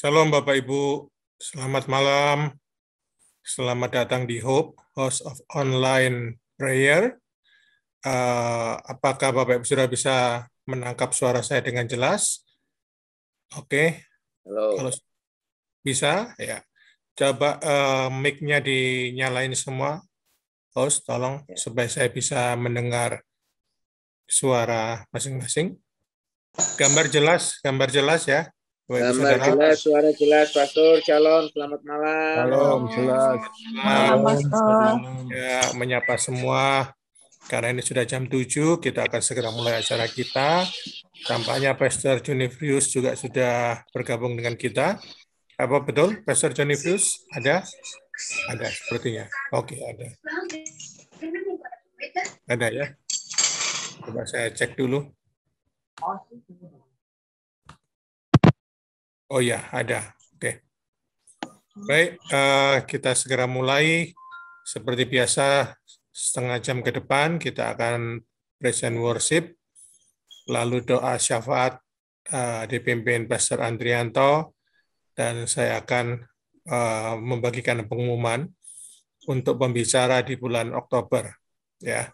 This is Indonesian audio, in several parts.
Shalom Bapak Ibu, selamat malam. Selamat datang di Hope, House of Online Prayer. Apakah Bapak Ibu sudah bisa menangkap suara saya dengan jelas? Oke. Halo. Kalau bisa, ya. Coba mic-nya dinyalain semua. Host, tolong supaya saya bisa mendengar suara masing-masing. Gambar jelas ya. Gambar jelas, suara jelas, Pastor. Shalom, selamat malam. Shalom, jelas. Malam, ya, menyapa semua. Karena ini sudah jam 7, kita akan segera mulai acara kita. Tampaknya Pastor Jonifrius juga sudah bergabung dengan kita. Apa betul, Pastor Jonifrius? Ada? Ada, sepertinya. Oke, ada. Ada ya? Coba saya cek dulu. Oh ya, ada. Oke. Baik, kita segera mulai. Seperti biasa, setengah jam ke depan kita akan present worship, lalu doa syafaat dipimpin Pastor Andrianto, dan saya akan membagikan pengumuman untuk pembicara di bulan Oktober. Ya,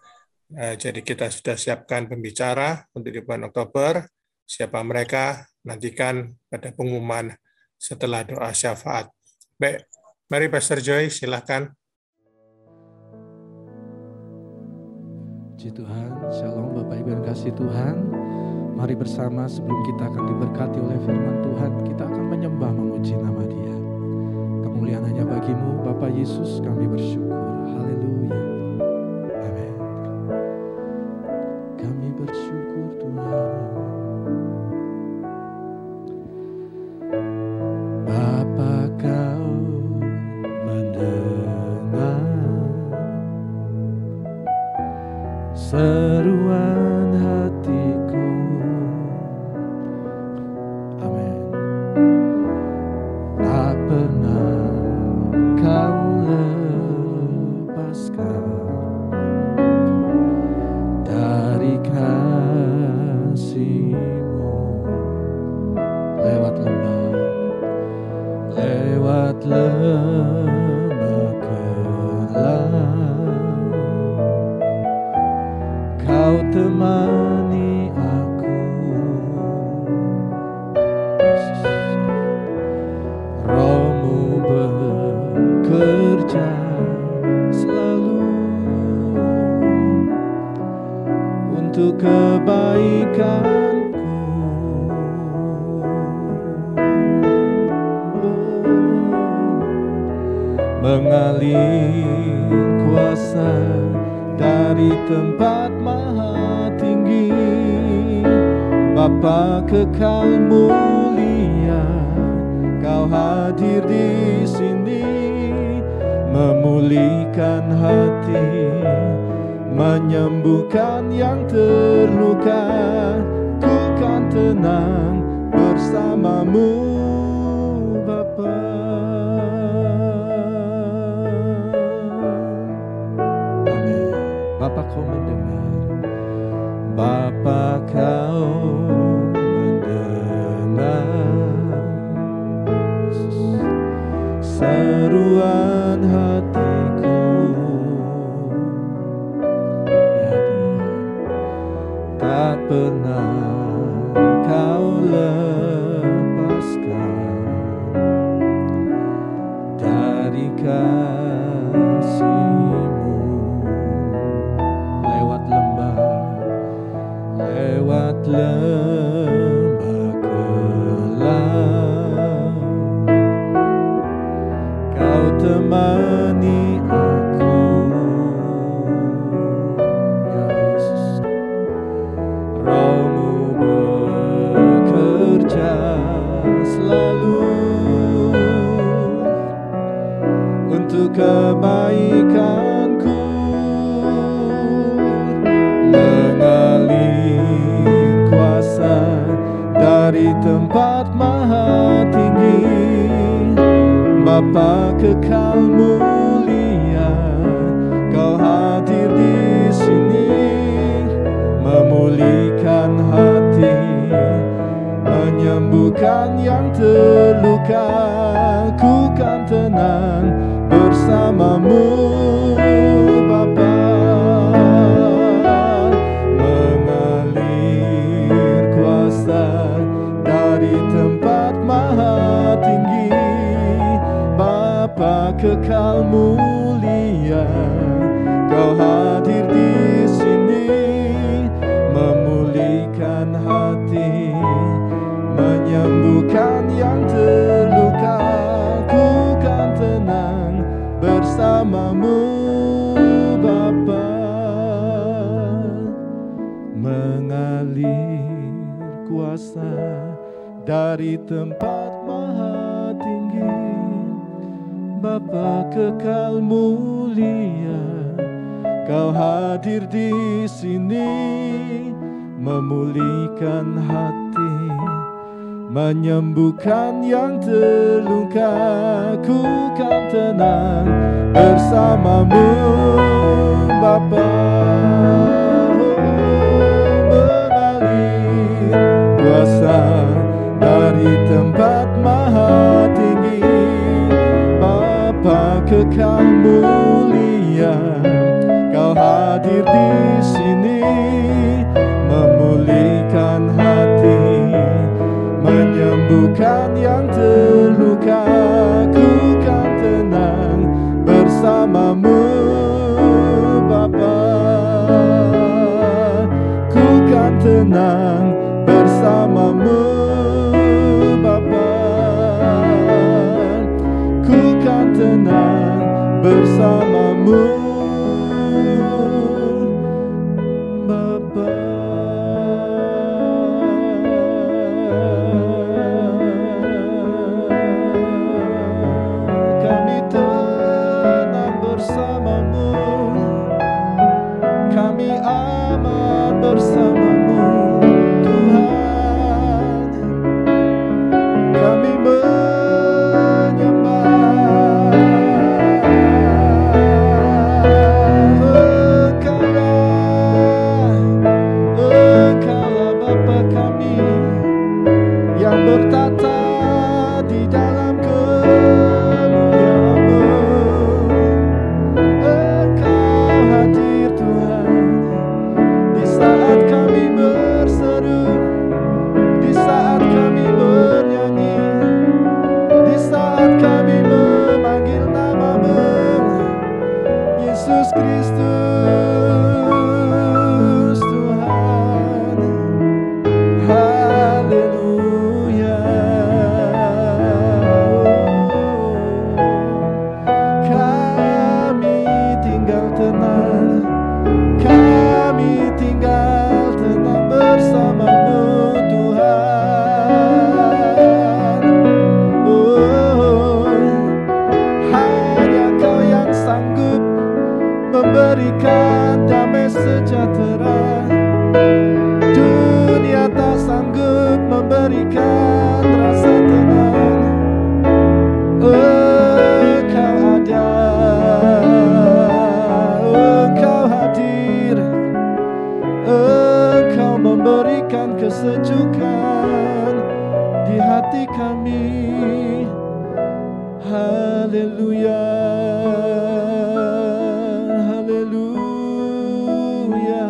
jadi kita sudah siapkan pembicara untuk di bulan Oktober. Siapa mereka? Nantikan pada pengumuman setelah doa syafaat. Baik, mari Pastor Joy, silakan. Puji Tuhan, Shalom Bapak Ibu yang kasih Tuhan. Mari bersama sebelum kita akan diberkati oleh firman Tuhan, kita akan menyembah memuji nama Dia. Kemuliaan hanya bagimu Bapak Yesus, kami bersyukur. Haleluya. Amin. Kami bersyukur Tuhan. Bapa Kau mendengar seruan hatiku. Amin. Tak pernah Kau lepaskan dari kasih-Mu. Lewat lembah gelap, Kau temani aku. Roh-Mu bekerja selalu untuk kebaikanku. Mengalir kuasa dari tempat maha tinggi, Bapa kekal mulia, Kau hadir di sini, memulihkan hati, menyembuhkan yang terluka. Ku kan tenang bersama-Mu, Bapa. Amin. Bapa, Kau mendengar. Bapa, Kau mendengar seruan hatiku. Ya Tuhan, tak pernah Kau lepaskan dari kasih-Mu. Lewat lembah gelap, Kau temani aku. Ya Yesus, Roh-Mu bekerja selalu untuk kebaikanku. Mengalir kuasa dari tempat maha tinggi, Bapa kekal mulia, Kau hadir di sini, memulihkan hati, menyembuhkan menyembuhkan yang terluka, ku kan tenang bersamamu Bapa. Mengalir kuasa dari tempat maha tinggi, Bapa kekal mulia, Kau hadir di sini, memulihkan hati, menyembuhkan yang terluka, ku kan tenang bersamamu Bapa. Mengalir kuasa dari tempat maha tinggi, Bapa kekal mulia, Kau hadir di sini, memulihkan hati, menyembuhkan yang terluka, ku kan tenang bersamamu Bapa. Mengalir kuasa dari tempat maha tinggi, Bapa kekal mulia, Kau hadir di sini, memulihkan hati, menyembuhkan yang terluka, ku kan tenang bersamamu Bapa. Ku kan tenang bersamamu Bapa. Ku kan tenang bersamamu Bapa. Kami tenang bersamamu, kami aman bersamamu Tuhan. Kami menyembah Engkaulah Bapa kami yang bertata di dalam kemuliaan-Mu. Engkau hadir Tuhan di saat kami berseru, di saat kami bernyanyi, di saat kami memanggil nama-Mu, Yesus Kristus Tuhan. Haleluya. Kami tinggal tenang, kami tinggal tenang bersama-Mu Tuhan. Oh, hanya Kau yang sanggup memberikan damai sejahtera. Dunia tak sanggup memberikan rasa tenang. Engkau ada, Engkau hadir, Engkau memberikan kesejukan di hati kami. Haleluya, haleluya,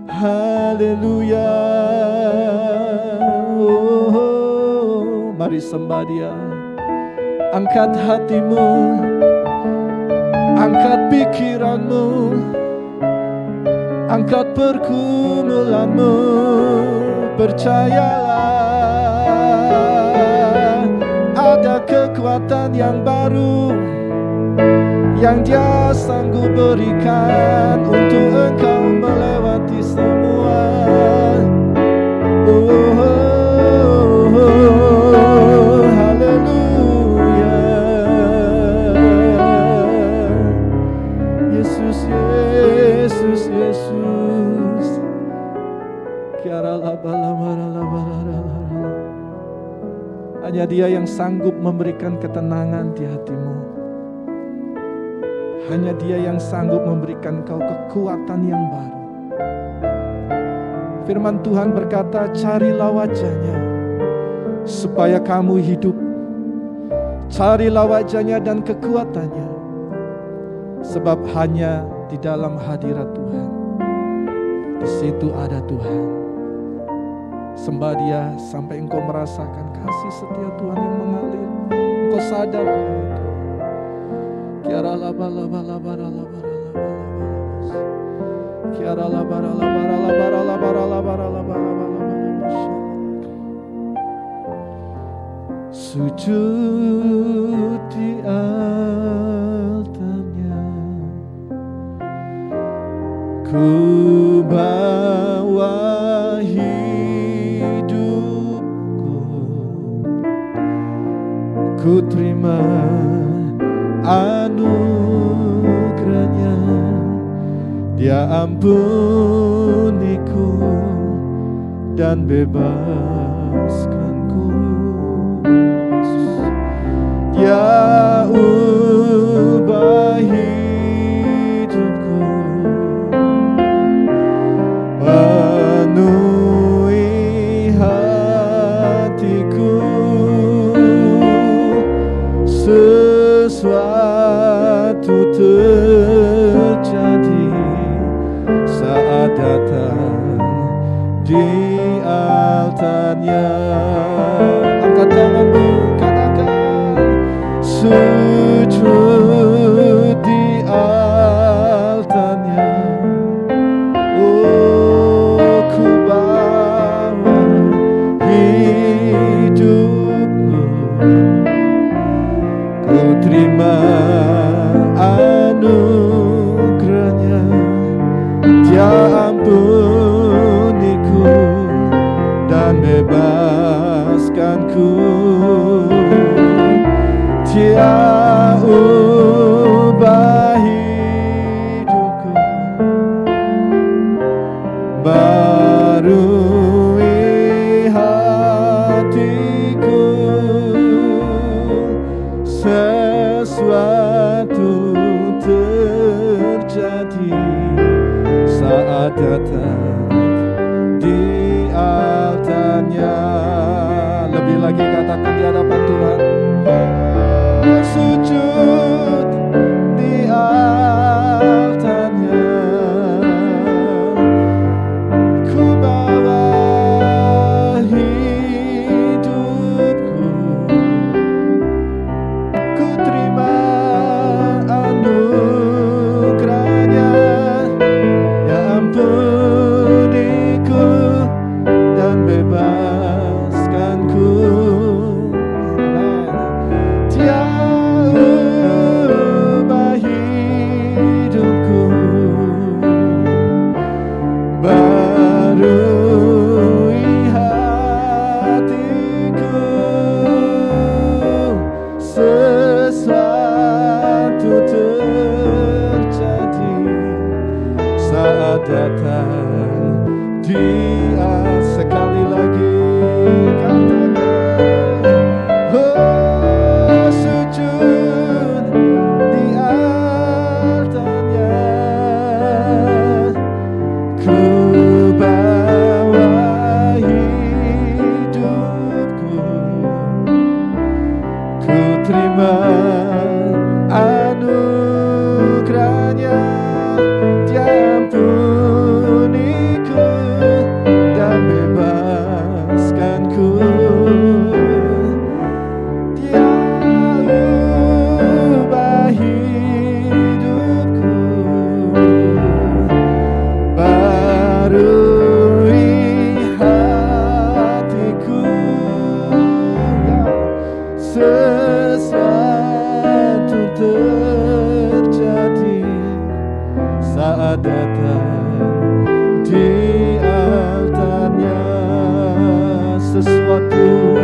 haleluya. Oh, mari sembah Dia. Angkat hatimu, angkat pikiranmu, angkat pergumulanmu. Percayalah, ada kekuatan yang baru yang Dia sanggup berikan untuk engkau melewati semua. Haleluya. Yesus, Yesus, Yesus. Hanya Dia yang sanggup memberikan ketenangan di hatimu. Hanya Dia yang sanggup memberikan kau kekuatan yang baru. Firman Tuhan berkata, carilah wajah-Nya supaya kamu hidup. Carilah wajah-Nya dan kekuatan-Nya, sebab hanya di dalam hadirat Tuhan, di situ ada Tuhan. Sembah Dia sampai engkau merasakan kasih setia Tuhan yang mengalir. Engkau sadar itu. Kiara laba laba laba laba laba. Kiara laba laba laba laba laba laba. Sujud di altarnya, ku bawa hidupku, ku terima anugerah-Nya. Dia ampuniku dan bebaskanku. Dia ubah hidupku, penuhi hatiku. Sesuatu terjadi saat datang di altar-Nya. Angkat tanganmu, katakan sujud di altar-Nya. Oh, ku bawa hidupku, ku terima anugerah-Nya. Dia ampuniku dan bebaskanku. Dia ubah hidupku, barui hatiku. Sesuatu terjadi saat datang di altar-Nya. Lebih lagi katakan di hadapan Tuhan, sujud di altar-Nya, ku bawa hidupku, ku terima anugerah-Nya. Ya ampuniku dan bebaskanku. Dia ubah hidupku, barui hatiku. Sesuatu terjadi saat datang Dia. Sekali lagi katakan, oh, sujud di altar-Nya, ku bawa hidupku, ku terima anugerah-Nya. Dia ampuniku dan bebaskanku. Dia ubah hidupku, barui hatiku. Sesuatu terjadi saat datang di altar-Nya. Sesuatu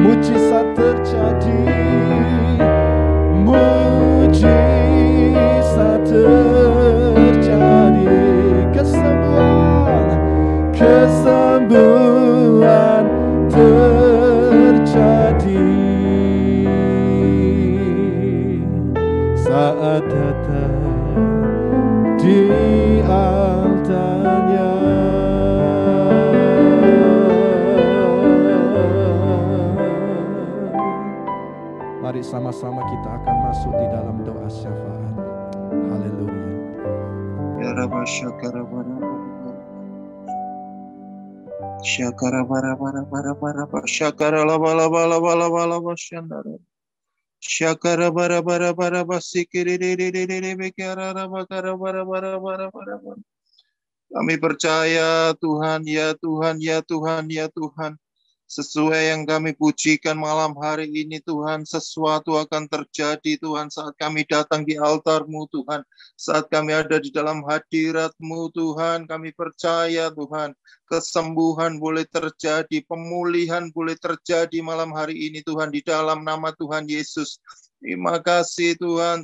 mujizat terjadi, mujizat terjadi, kesembuhan terjadi saat datang di altar-Nya. mari sama-sama kita akan masuk di dalam doa syafaat. Haleluya. Ya Rabba syakara bara syakara bara syakara laba syandara syakara bara basikiri bekara bara. Kami percaya Tuhan, ya Tuhan, ya Tuhan, ya Tuhan. Sesuai yang kami pujikan malam hari ini Tuhan, sesuatu akan terjadi Tuhan saat kami datang di altar-Mu Tuhan. Saat kami ada di dalam hadirat-Mu Tuhan, kami percaya Tuhan, kesembuhan boleh terjadi, pemulihan boleh terjadi malam hari ini Tuhan, di dalam nama Tuhan Yesus. Terima kasih Tuhan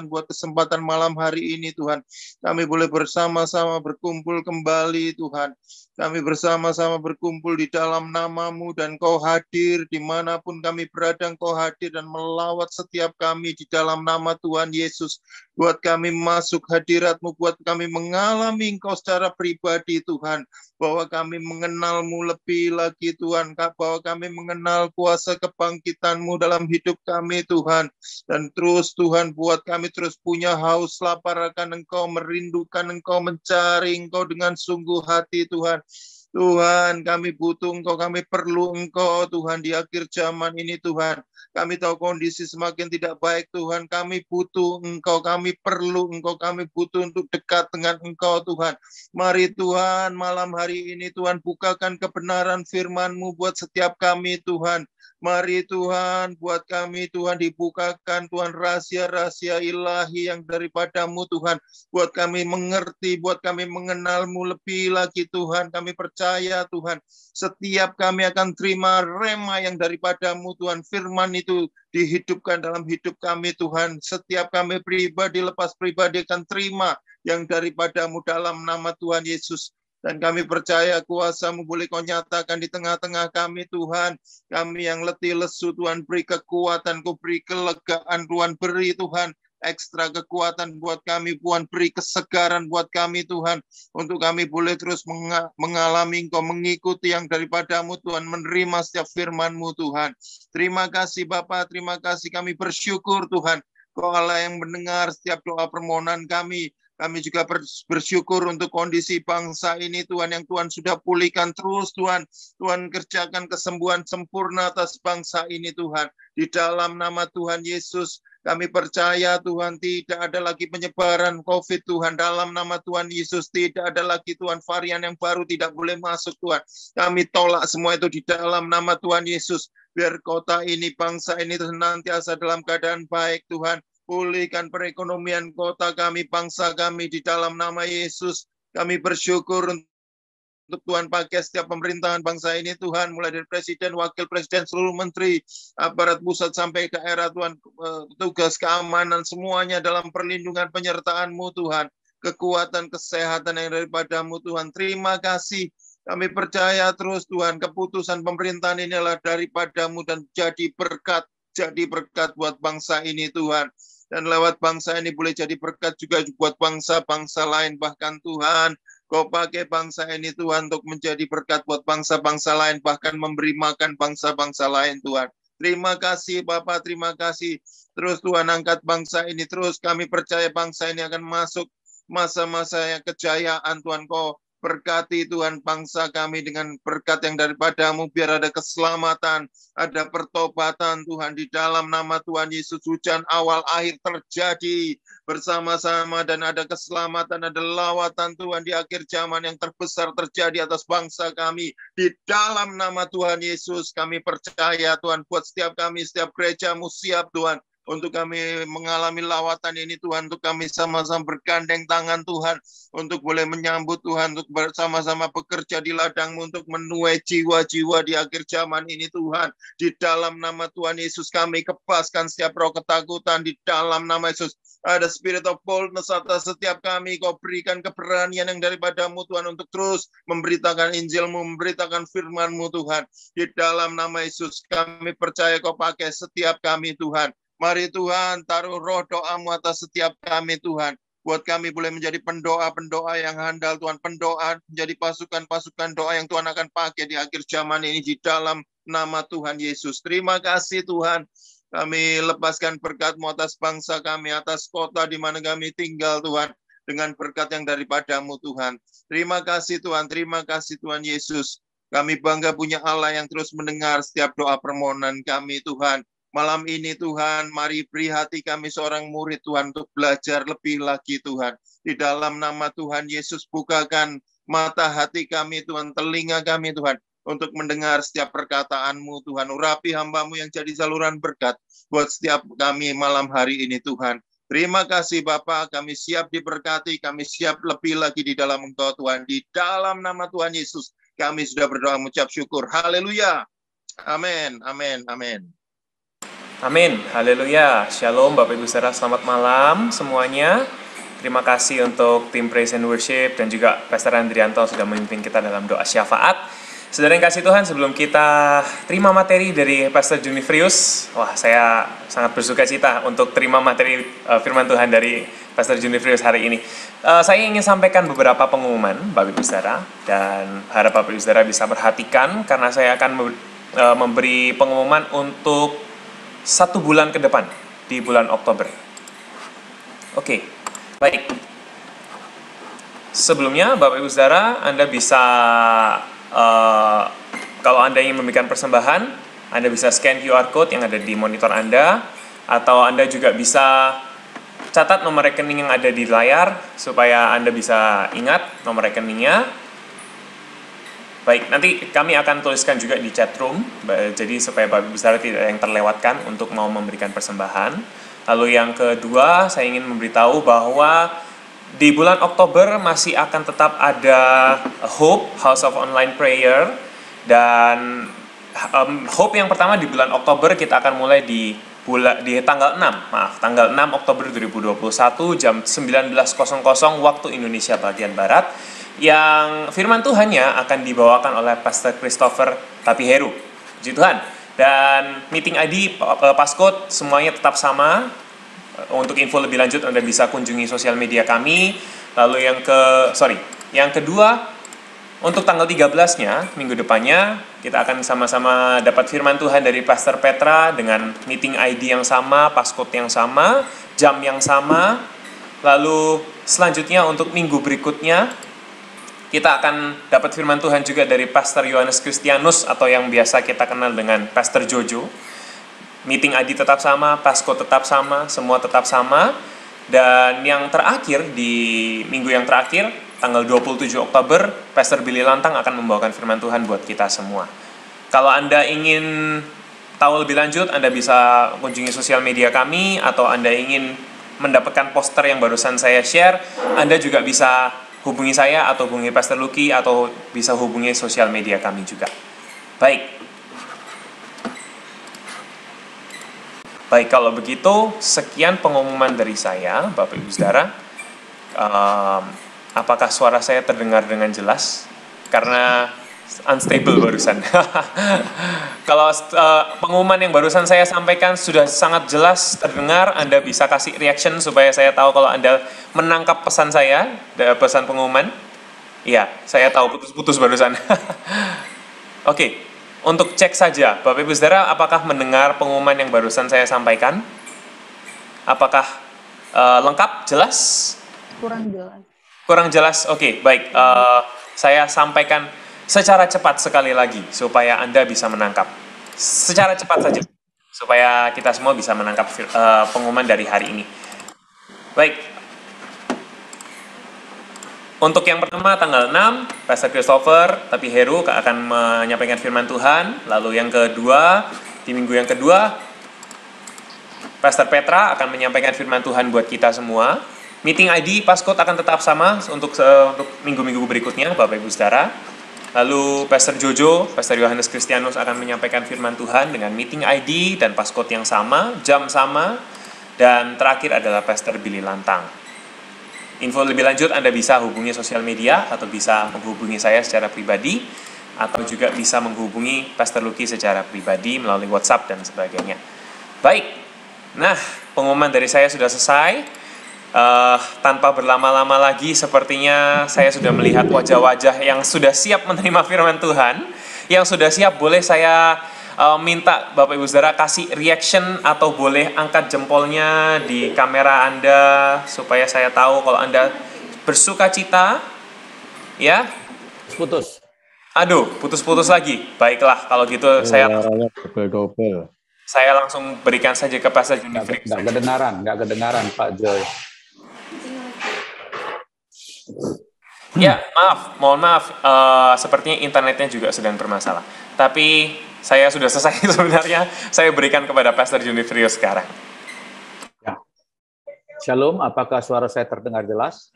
buat kesempatan malam hari ini Tuhan. Kami boleh bersama-sama berkumpul kembali Tuhan. Kami bersama-sama berkumpul di dalam nama-Mu dan Kau hadir dimanapun kami berada, Kau hadir dan melawat setiap kami di dalam nama Tuhan Yesus. Buat kami masuk hadirat-Mu, buat kami mengalami Engkau secara pribadi Tuhan. Bahwa kami mengenal-Mu lebih lagi Tuhan, bahwa kami mengenal kuasa kebangkitan-Mu dalam hidup kami Tuhan. Dan terus Tuhan buat kami terus punya haus lapar akan Engkau, merindukan Engkau, mencari Engkau dengan sungguh hati Tuhan. Tuhan, kami butuh Engkau, kami perlu Engkau Tuhan di akhir zaman ini Tuhan. Kami tahu kondisi semakin tidak baik Tuhan, kami butuh Engkau, kami perlu Engkau, kami butuh untuk dekat dengan Engkau Tuhan. Mari Tuhan, malam hari ini Tuhan bukakan kebenaran firman-Mu buat setiap kami Tuhan. Mari Tuhan, buat kami Tuhan dibukakan Tuhan rahasia-rahasia ilahi yang daripada-Mu Tuhan. Buat kami mengerti, buat kami mengenal-Mu lebih lagi Tuhan. Kami percaya Tuhan, setiap kami akan terima rema yang daripada-Mu Tuhan. Firman itu dihidupkan dalam hidup kami Tuhan. Setiap kami pribadi, lepas pribadi akan terima yang daripada-Mu dalam nama Tuhan Yesus. Dan kami percaya kuasa-Mu boleh Kau nyatakan di tengah-tengah kami Tuhan. Kami yang letih lesu Tuhan, beri kekuatan, Kau beri kelegaan Tuhan, beri Tuhan ekstra kekuatan buat kami Tuhan, beri kesegaran buat kami Tuhan. Untuk kami boleh terus mengalami Engkau, mengikuti yang daripada-Mu Tuhan, menerima setiap firman-Mu Tuhan. Terima kasih Bapa, terima kasih, kami bersyukur Tuhan. Kau Allah yang mendengar setiap doa permohonan kami. Kami juga bersyukur untuk kondisi bangsa ini Tuhan, yang Tuhan sudah pulihkan terus Tuhan. Tuhan kerjakan kesembuhan sempurna atas bangsa ini Tuhan. Di dalam nama Tuhan Yesus kami percaya Tuhan, tidak ada lagi penyebaran COVID Tuhan. Dalam nama Tuhan Yesus tidak ada lagi Tuhan varian yang baru tidak boleh masuk Tuhan. Kami tolak semua itu di dalam nama Tuhan Yesus. Biar kota ini, bangsa ini senantiasa dalam keadaan baik Tuhan. Pulihkan perekonomian kota kami, bangsa kami di dalam nama Yesus. Kami bersyukur untuk Tuhan pakai setiap pemerintahan bangsa ini Tuhan, mulai dari presiden, wakil presiden, seluruh menteri, aparat pusat sampai daerah Tuhan, tugas keamanan semuanya dalam perlindungan penyertaan-Mu Tuhan, kekuatan kesehatan yang daripada-Mu Tuhan. Terima kasih. Kami percaya terus Tuhan, keputusan pemerintahan ini adalah daripada-Mu dan jadi berkat buat bangsa ini Tuhan. Dan lewat bangsa ini boleh jadi berkat juga buat bangsa-bangsa lain. Bahkan Tuhan, Kau pakai bangsa ini Tuhan untuk menjadi berkat buat bangsa-bangsa lain. Bahkan memberi makan bangsa-bangsa lain Tuhan. Terima kasih Bapak, terima kasih. Terus Tuhan angkat bangsa ini. Terus kami percaya bangsa ini akan masuk masa-masa yang kejayaan Tuhan. Kau berkati Tuhan bangsa kami dengan berkat yang daripada-Mu, biar ada keselamatan, ada pertobatan Tuhan di dalam nama Tuhan Yesus. Hujan awal akhir terjadi bersama-sama dan ada keselamatan, ada lawatan Tuhan di akhir zaman yang terbesar terjadi atas bangsa kami. Di dalam nama Tuhan Yesus kami percaya Tuhan, buat setiap kami, setiap gereja-Mu siap Tuhan. Untuk kami mengalami lawatan ini Tuhan, untuk kami sama-sama bergandeng tangan Tuhan, untuk boleh menyambut Tuhan, untuk bersama-sama bekerja di ladang-Mu, untuk menuai jiwa-jiwa di akhir zaman ini Tuhan. Di dalam nama Tuhan Yesus kami kepaskan setiap roh ketakutan di dalam nama Yesus. Ada spirit of boldness atas setiap kami. Kau berikan keberanian yang daripada-Mu Tuhan, untuk terus memberitakan Injil-Mu, memberitakan firman-Mu Tuhan. Di dalam nama Yesus kami percaya Kau pakai setiap kami Tuhan. Mari Tuhan, taruh roh doa-Mu atas setiap kami Tuhan. Buat kami boleh menjadi pendoa-pendoa yang handal Tuhan. Pendoa menjadi pasukan-pasukan doa yang Tuhan akan pakai di akhir zaman ini di dalam nama Tuhan Yesus. Terima kasih Tuhan. Kami lepaskan berkat-Mu atas bangsa kami, atas kota di mana kami tinggal, Tuhan. Dengan berkat yang daripada-Mu, Tuhan. Terima kasih Tuhan Yesus. Kami bangga punya Allah yang terus mendengar setiap doa permohonan kami, Tuhan. Malam ini, Tuhan, mari beri hati kami seorang murid, Tuhan, untuk belajar lebih lagi, Tuhan. Di dalam nama Tuhan Yesus, bukakan mata hati kami, Tuhan, telinga kami, Tuhan, untuk mendengar setiap perkataan-Mu, Tuhan. Urapi hamba-Mu yang jadi saluran berkat buat setiap kami malam hari ini, Tuhan. Terima kasih Bapa, kami siap diberkati, kami siap lebih lagi di dalam Engkau, Tuhan. Di dalam nama Tuhan Yesus, kami sudah berdoa mengucap syukur. Haleluya. Amin, amin, amin. Amin, haleluya. Shalom Bapak Ibu Saudara, selamat malam semuanya. Terima kasih untuk tim Praise and Worship dan juga Pastor Andrianto sudah memimpin kita dalam doa syafaat. Saudara yang kasih Tuhan, sebelum kita terima materi dari Pastor Junifrius, wah saya sangat bersuka cita untuk terima materi firman Tuhan dari Pastor Junifrius hari ini. Saya ingin sampaikan beberapa pengumuman Bapak Ibu Saudara, dan harap Bapak Ibu Saudara bisa perhatikan karena saya akan memberi pengumuman untuk 1 bulan ke depan di bulan Oktober. Oke, baik. Sebelumnya Bapak Ibu Saudara, Anda bisa kalau Anda ingin memberikan persembahan, Anda bisa scan QR code yang ada di monitor Anda, atau Anda juga bisa catat nomor rekening yang ada di layar supaya Anda bisa ingat nomor rekeningnya. Baik, nanti kami akan tuliskan juga di chat room, jadi supaya Bapak Ibu Saudara tidak ada yang terlewatkan untuk mau memberikan persembahan. Lalu yang kedua, saya ingin memberitahu bahwa di bulan Oktober masih akan tetap ada Hope, House of Online Prayer. Dan Hope yang pertama di bulan Oktober kita akan mulai di tanggal 6 Oktober 2021 jam 19.00 waktu Indonesia bagian Barat. Yang firman Tuhannya akan dibawakan oleh Pastor Christopher Tapiheru. Puji Tuhan. Dan meeting ID, passcode semuanya tetap sama. Untuk info lebih lanjut Anda bisa kunjungi sosial media kami. Lalu yang kedua, untuk tanggal 13-nya, minggu depannya, kita akan sama-sama dapat firman Tuhan dari Pastor Petra dengan meeting ID yang sama, passcode yang sama, jam yang sama. Lalu selanjutnya untuk minggu berikutnya, kita akan dapat firman Tuhan juga dari Pastor Yohanes Kristianus atau yang biasa kita kenal dengan Pastor Jojo. Meeting ID tetap sama, passcode tetap sama, semua tetap sama. Dan yang terakhir, di minggu yang terakhir, tanggal 27 Oktober, Pastor Billy Lantang akan membawakan firman Tuhan buat kita semua. Kalau Anda ingin tahu lebih lanjut, Anda bisa kunjungi sosial media kami, atau Anda ingin mendapatkan poster yang barusan saya share, Anda juga bisa hubungi saya, atau hubungi Pastor Lucky, atau bisa hubungi sosial media kami juga. Baik, kalau begitu, sekian pengumuman dari saya, Bapak Ibu Saudara. Apakah suara saya terdengar dengan jelas? Karena unstable barusan. Kalau pengumuman yang barusan saya sampaikan sudah sangat jelas terdengar, Anda bisa kasih reaction supaya saya tahu kalau Anda menangkap pesan saya, pesan pengumuman. Iya, saya tahu putus-putus barusan. Oke. Untuk cek saja, Bapak Ibu Saudara, apakah mendengar pengumuman yang barusan saya sampaikan? Apakah lengkap, jelas? Kurang jelas. Kurang jelas, oke, baik. Saya sampaikan secara cepat sekali lagi, supaya Anda bisa menangkap. Secara cepat saja, supaya kita semua bisa menangkap pengumuman dari hari ini. Baik. Untuk yang pertama, tanggal 6, Pastor Christopher Tapiheru akan menyampaikan firman Tuhan. Lalu yang kedua, di minggu yang kedua, Pastor Petra akan menyampaikan firman Tuhan buat kita semua. Meeting ID, passcode akan tetap sama untuk minggu-minggu berikutnya, Bapak Ibu Saudara. Lalu Pastor Jojo, Pastor Yohanes Kristianus akan menyampaikan firman Tuhan dengan meeting ID dan passcode yang sama, jam sama. Dan terakhir adalah Pastor Billy Lantang. Info lebih lanjut Anda bisa hubungi sosial media, atau bisa menghubungi saya secara pribadi, atau juga bisa menghubungi Pastor Lucky secara pribadi melalui WhatsApp dan sebagainya. Baik, nah pengumuman dari saya sudah selesai. Tanpa berlama-lama lagi, sepertinya saya sudah melihat wajah-wajah yang sudah siap menerima firman Tuhan. Yang sudah siap boleh saya minta Bapak Ibu Saudara kasih reaction atau boleh angkat jempolnya di kamera Anda supaya saya tahu kalau Anda bersuka cita. Ya. Putus. Aduh, putus-putus lagi. Baiklah, kalau gitu saya langsung berikan saja ke Pastor Junifrius. Nggak kedengaran Pak Joy. Ya, mohon maaf. Sepertinya internetnya juga sedang bermasalah. Tapi saya sudah selesai sebenarnya. Saya berikan kepada Pastor Junifrius sekarang. Ya. Shalom, apakah suara saya terdengar jelas?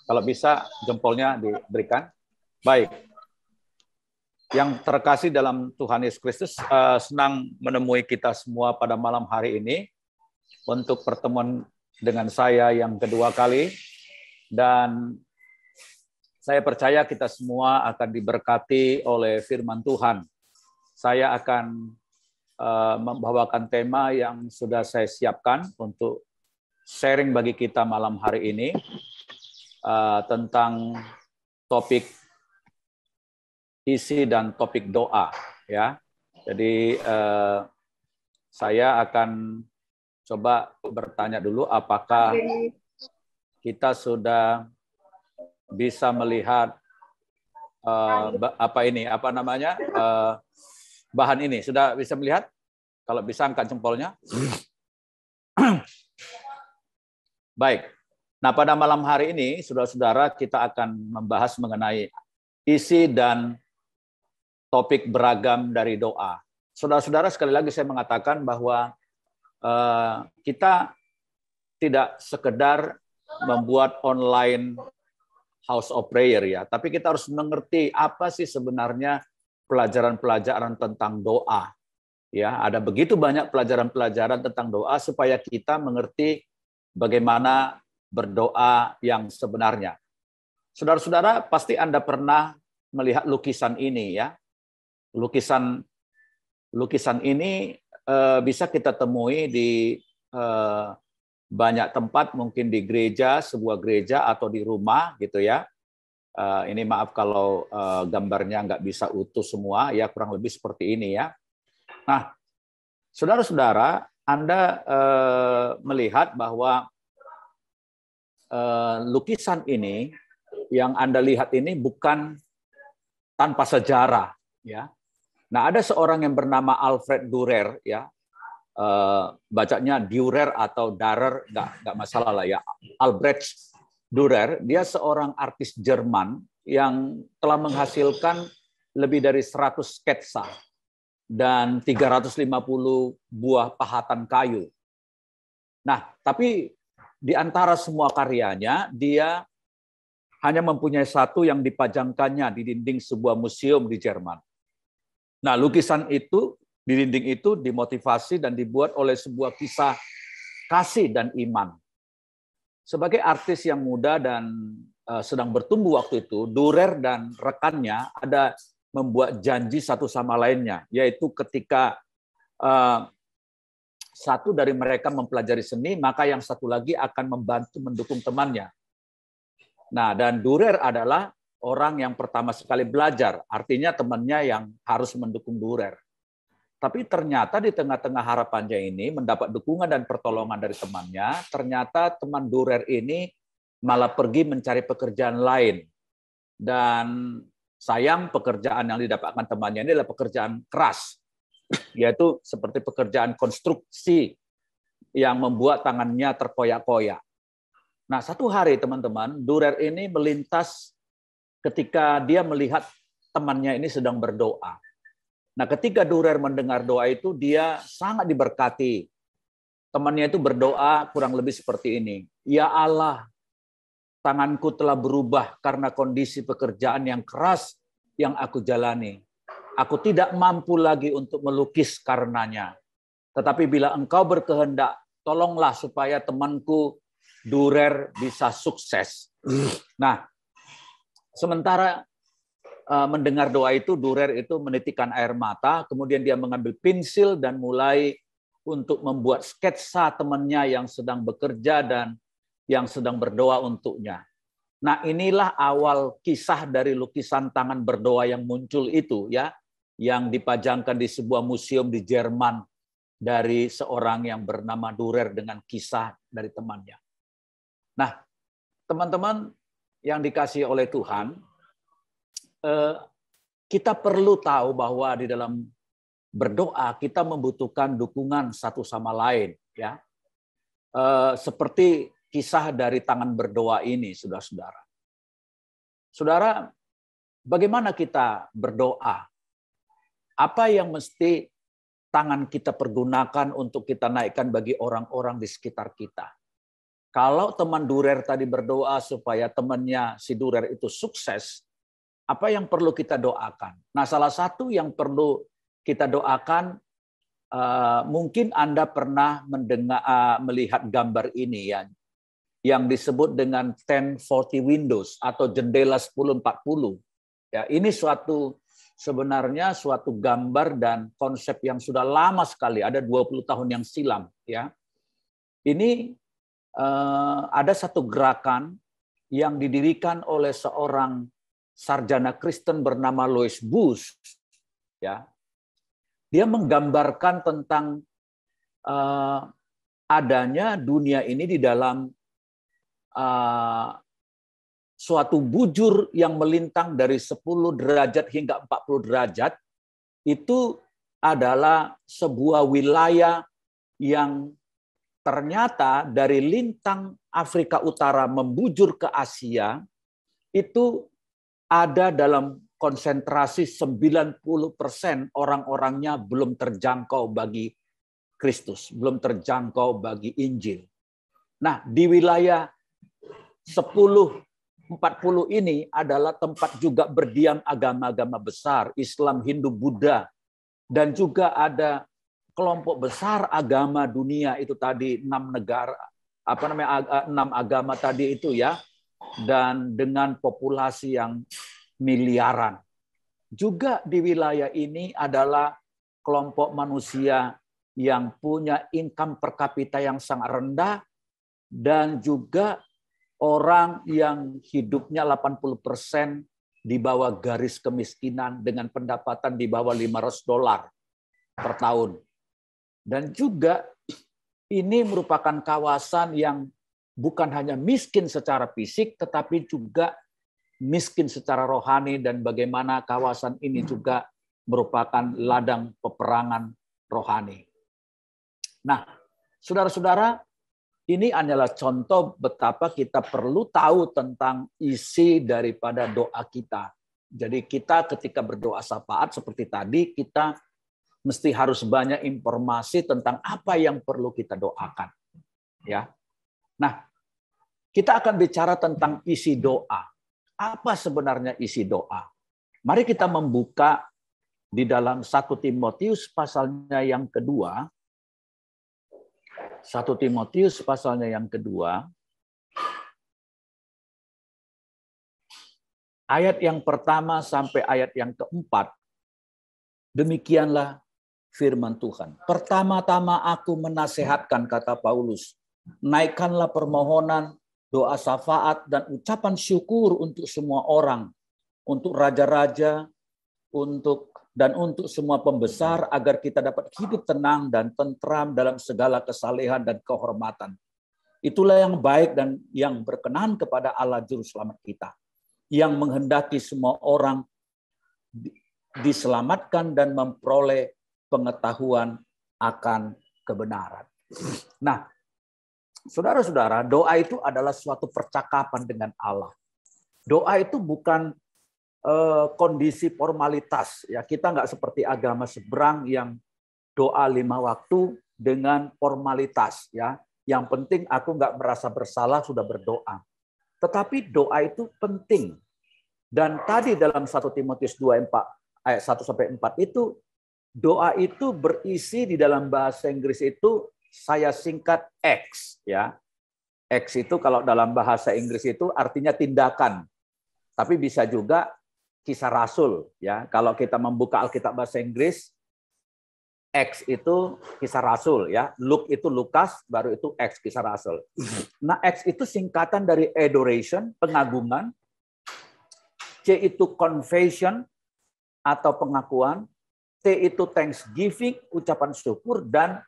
Kalau bisa, jempolnya diberikan. Baik. Yang terkasih dalam Tuhan Yesus Kristus, senang menemui kita semua pada malam hari ini untuk pertemuan dengan saya yang kedua kali. Dan saya percaya kita semua akan diberkati oleh firman Tuhan. Saya akan membawakan tema yang sudah saya siapkan untuk sharing bagi kita malam hari ini. Tentang topik isi dan topik doa, ya. Jadi saya akan coba bertanya dulu apakah kita sudah bisa melihat bahan ini sudah bisa melihat? Kalau bisa angkat jempolnya. Baik. Nah, pada malam hari ini, saudara-saudara, kita akan membahas mengenai isi dan topik beragam dari doa. Saudara-saudara, sekali lagi saya mengatakan bahwa kita tidak sekedar membuat online house of prayer, ya, tapi kita harus mengerti apa sih sebenarnya pelajaran-pelajaran tentang doa. Ya, ada begitu banyak pelajaran-pelajaran tentang doa supaya kita mengerti bagaimana berdoa yang sebenarnya. Saudara-saudara, pasti Anda pernah melihat lukisan ini, ya. Lukisan ini bisa kita temui di banyak tempat, mungkin di gereja, sebuah gereja atau di rumah, gitu ya. Ini maaf kalau gambarnya nggak bisa utuh semua, ya, kurang lebih seperti ini, ya. Nah, saudara-saudara, Anda melihat bahwa lukisan ini yang Anda lihat ini bukan tanpa sejarah, ya. Nah, ada seorang yang bernama Alfred Dürer, ya, bacanya Dürer atau Dürer, nggak masalah lah, ya. Albrecht Dürer, dia seorang artis Jerman yang telah menghasilkan lebih dari 100 sketsa dan 350 buah pahatan kayu. Nah, tapi di antara semua karyanya, dia hanya mempunyai satu yang dipajangkannya di dinding sebuah museum di Jerman. Nah, lukisan itu, di dinding itu dimotivasi dan dibuat oleh sebuah kisah kasih dan iman. Sebagai artis yang muda dan sedang bertumbuh waktu itu, Dürer dan rekannya ada membuat janji satu sama lainnya, yaitu ketika satu dari mereka mempelajari seni, maka yang satu lagi akan membantu mendukung temannya. Nah, dan Dürer adalah orang yang pertama sekali belajar, artinya temannya yang harus mendukung Dürer. Tapi ternyata di tengah-tengah harapannya ini mendapat dukungan dan pertolongan dari temannya, ternyata teman Dürer ini malah pergi mencari pekerjaan lain. Dan sayang, pekerjaan yang didapatkan temannya ini adalah pekerjaan keras, yaitu seperti pekerjaan konstruksi yang membuat tangannya terkoyak-koyak. Nah, satu hari teman-teman, Dürer ini melintas ketika dia melihat temannya ini sedang berdoa. Nah, ketika Dürer mendengar doa itu, dia sangat diberkati. Temannya itu berdoa kurang lebih seperti ini. Ya Allah, tanganku telah berubah karena kondisi pekerjaan yang keras yang aku jalani. Aku tidak mampu lagi untuk melukis karenanya. Tetapi bila Engkau berkehendak, tolonglah supaya temanku Dürer bisa sukses. Nah, sementara mendengar doa itu, Dürer itu menitikkan air mata, kemudian dia mengambil pensil dan mulai untuk membuat sketsa temannya yang sedang bekerja dan yang sedang berdoa untuknya. Nah, inilah awal kisah dari lukisan tangan berdoa yang muncul itu, ya, yang dipajangkan di sebuah museum di Jerman dari seorang yang bernama Dürer dengan kisah dari temannya. Nah, teman-teman yang dikasihi oleh Tuhan, kita perlu tahu bahwa di dalam berdoa kita membutuhkan dukungan satu sama lain, ya. Seperti kisah dari tangan berdoa ini, saudara-saudara. Saudara, bagaimana kita berdoa? Apa yang mesti tangan kita pergunakan untuk kita naikkan bagi orang-orang di sekitar kita? Kalau teman Dürer tadi berdoa supaya temannya si Dürer itu sukses, apa yang perlu kita doakan? Nah, salah satu yang perlu kita doakan, mungkin Anda pernah melihat gambar ini ya, yang disebut dengan 1040 windows atau jendela 1040. Ya, ini sebenarnya suatu gambar dan konsep yang sudah lama sekali, ada 20 tahun yang silam. Ya, ini ada satu gerakan yang didirikan oleh seorang sarjana Kristen bernama Louis Bush. Ya, dia menggambarkan tentang adanya dunia ini di dalam suatu bujur yang melintang dari 10 derajat hingga 40 derajat. Itu adalah sebuah wilayah yang ternyata dari lintang Afrika Utara membujur ke Asia, itu ada dalam konsentrasi 90% orang-orangnya belum terjangkau bagi Kristus, belum terjangkau bagi Injil. Nah, di wilayah 1040 ini adalah tempat juga berdiam agama-agama besar, Islam, Hindu, Buddha, dan juga ada kelompok besar agama dunia itu tadi 6 negara, 6 agama tadi itu ya, dan dengan populasi yang miliaran. Juga di wilayah ini adalah kelompok manusia yang punya income per kapita yang sangat rendah, dan juga orang yang hidupnya 80% di bawah garis kemiskinan dengan pendapatan di bawah $500 per tahun. Dan juga ini merupakan kawasan yang bukan hanya miskin secara fisik, tetapi juga miskin secara rohani, dan bagaimana kawasan ini juga merupakan ladang peperangan rohani. Nah, saudara-saudara, ini adalah contoh betapa kita perlu tahu tentang isi daripada doa kita. Jadi kita ketika berdoa syafaat seperti tadi, kita mesti harus banyak informasi tentang apa yang perlu kita doakan. Ya. Nah, kita akan bicara tentang isi doa. Apa sebenarnya isi doa? Mari kita membuka di dalam 1 Timotius pasalnya yang kedua. 1 Timotius pasalnya yang kedua, ayat yang pertama sampai ayat yang keempat. Demikianlah firman Tuhan. Pertama-tama aku menasehatkan, kata Paulus, naikkanlah permohonan, doa syafaat, dan ucapan syukur untuk semua orang, untuk raja-raja, untuk semua pembesar, agar kita dapat hidup tenang dan tentram dalam segala kesalehan dan kehormatan. Itulah yang baik dan yang berkenan kepada Allah Juru Selamat kita, yang menghendaki semua orang diselamatkan dan memperoleh pengetahuan akan kebenaran. Nah, saudara-saudara, doa itu adalah suatu percakapan dengan Allah. Doa itu bukan kondisi formalitas, ya. Kita nggak seperti agama seberang yang doa 5 waktu dengan formalitas, ya. Yang penting aku nggak merasa bersalah sudah berdoa. Tetapi doa itu penting. Dan tadi dalam 1 Timotius 2 ayat 1 sampai 4 itu, doa itu berisi di dalam bahasa Inggris itu saya singkat X, ya. X itu kalau dalam bahasa Inggris itu artinya tindakan. Tapi bisa juga Kisah Rasul, ya. Kalau kita membuka Alkitab bahasa Inggris, X itu Kisah Rasul, ya. Luke itu Lukas, baru itu X Kisah Rasul. Nah, X itu singkatan dari adoration, pengagungan. C itu confession atau pengakuan. T itu thanksgiving, ucapan syukur, dan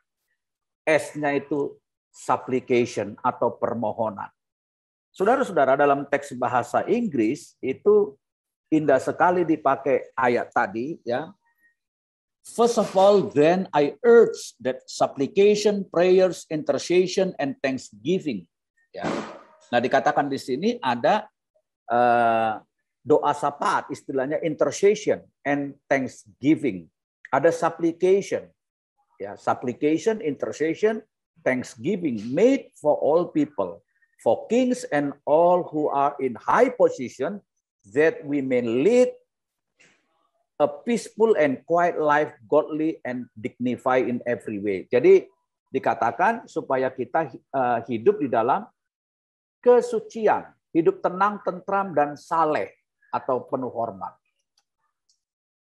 S-nya itu supplication atau permohonan. Saudara-saudara, dalam teks bahasa Inggris itu indah sekali dipakai ayat tadi, ya. First of all, then I urge that supplication, prayers, intercession, and thanksgiving. Ya. Nah, dikatakan di sini ada doa syafaat, istilahnya intercession and thanksgiving. Ada supplication, ya, supplication, intercession, thanksgiving made for all people, for kings and all who are in high position, that we may lead a peaceful and quiet life, godly and dignified in every way. Jadi dikatakan supaya kita hidup di dalam kesucian, hidup tenang, tentram, dan saleh atau penuh hormat.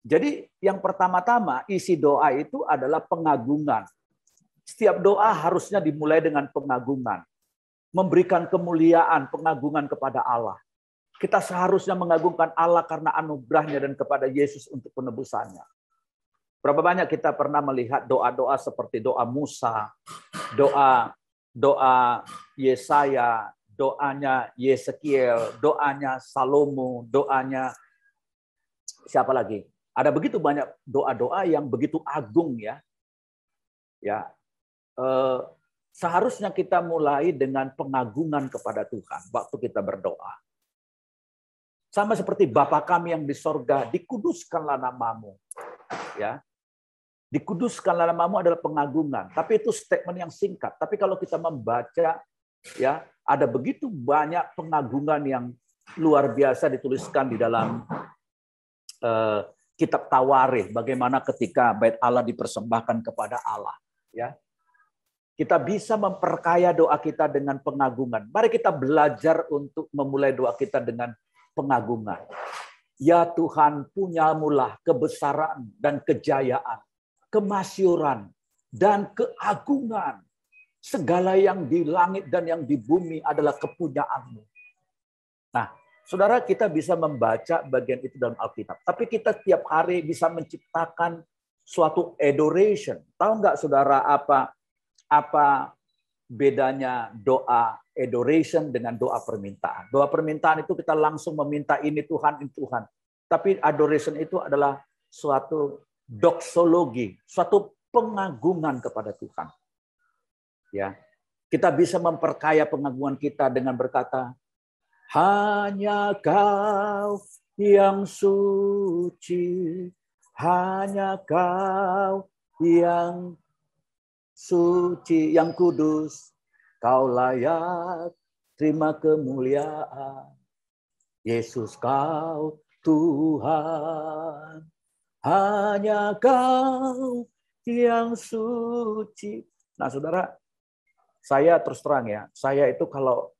Jadi yang pertama-tama isi doa itu adalah pengagungan. Setiap doa harusnya dimulai dengan pengagungan. Memberikan kemuliaan, pengagungan kepada Allah. Kita seharusnya mengagungkan Allah karena anugerahnya dan kepada Yesus untuk penebusannya. Berapa banyak kita pernah melihat doa-doa seperti doa Musa, doa Yesaya, doanya Yeskiel, doanya Salomo, doanya siapa lagi? Ada begitu banyak doa-doa yang begitu agung, ya. Ya, seharusnya kita mulai dengan pengagungan kepada Tuhan waktu kita berdoa. Sama seperti Bapa kami yang di sorga, dikuduskanlah namamu. Ya, dikuduskanlah namamu adalah pengagungan. Tapi itu statement yang singkat. Tapi kalau kita membaca, ya, ada begitu banyak pengagungan yang luar biasa dituliskan di dalam kitab Tawarikh. Bagaimana ketika bait Allah dipersembahkan kepada Allah. Ya, kita bisa memperkaya doa kita dengan pengagungan. Mari kita belajar untuk memulai doa kita dengan pengagungan. Ya Tuhan, punyamulah kebesaran dan kejayaan, kemasyuran dan keagungan. Segala yang di langit dan yang di bumi adalah kepunyaan-Mu. Nah, saudara, kita bisa membaca bagian itu dalam Alkitab. Tapi kita tiap hari bisa menciptakan suatu adoration. Tahu nggak, saudara, apa bedanya doa adoration dengan doa permintaan? Doa permintaan itu kita langsung meminta ini Tuhan, ini Tuhan. Tapi adoration itu adalah suatu doxologi, suatu pengagungan kepada Tuhan. Ya, kita bisa memperkaya pengagungan kita dengan berkata, hanya Kau yang suci, hanya Kau yang suci, yang kudus, Kau layak terima kemuliaan. Yesus, Kau Tuhan, hanya Kau yang suci. Nah, saudara, saya terus terang ya, saya itu kalau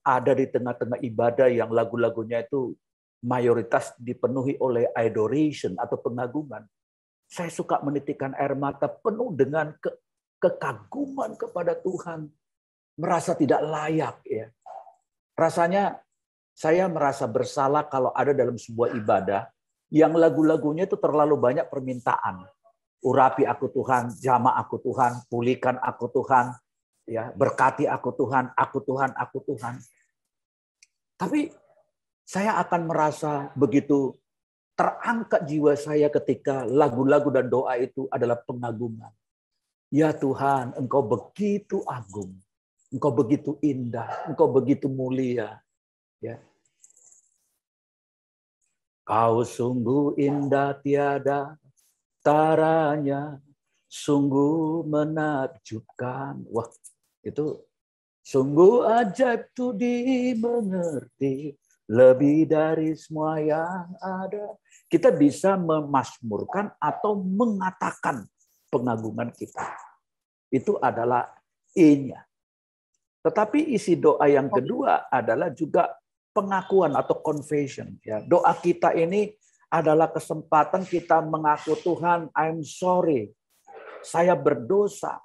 ada di tengah-tengah ibadah yang lagu-lagunya itu mayoritas dipenuhi oleh adoration atau pengagungan, saya suka menitikkan air mata penuh dengan kekaguman kepada Tuhan. Merasa tidak layak. Ya. Rasanya saya merasa bersalah kalau ada dalam sebuah ibadah yang lagu-lagunya itu terlalu banyak permintaan. Urapi aku Tuhan, jamah aku Tuhan, pulihkan aku Tuhan, ya, berkati aku Tuhan, aku Tuhan, aku Tuhan. Tapi saya akan merasa begitu terangkat jiwa saya ketika lagu-lagu dan doa itu adalah pengagungan. Ya Tuhan, Engkau begitu agung, Engkau begitu indah, Engkau begitu mulia. Ya. Kau sungguh indah tiada taranya, sungguh menakjubkan. Wah, itu sungguh ajaib tuh dimengerti, lebih dari semua yang ada. Kita bisa memasmurkan atau mengatakan pengagungan kita. Itu adalah E-nya. Tetapi isi doa yang kedua adalah juga pengakuan atau confession. Ya, doa kita ini adalah kesempatan kita mengaku, Tuhan, I'm sorry, saya berdosa.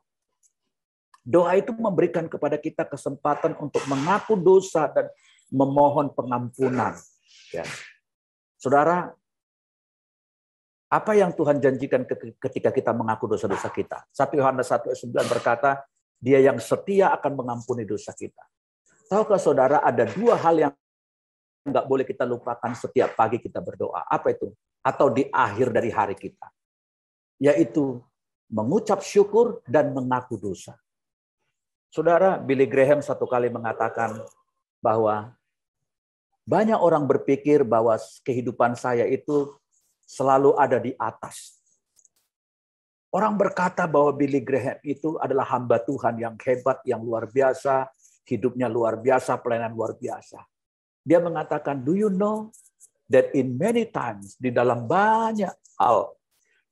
Doa itu memberikan kepada kita kesempatan untuk mengaku dosa dan memohon pengampunan. Ya. Saudara, Apa yang Tuhan janjikan ketika kita mengaku dosa-dosa kita? 1 Yohanes 1:9 berkata, Dia yang setia akan mengampuni dosa kita. Tahukah saudara, ada 2 hal yang nggak boleh kita lupakan setiap pagi kita berdoa. Apa itu? Atau di akhir dari hari kita. Yaitu mengucap syukur dan mengaku dosa. Saudara, Billy Graham satu kali mengatakan bahwa banyak orang berpikir bahwa kehidupan saya itu selalu ada di atas. Orang berkata bahwa Billy Graham itu adalah hamba Tuhan yang hebat, yang luar biasa, hidupnya luar biasa, pelayanan luar biasa. Dia mengatakan, do you know that in many times, di dalam banyak hal,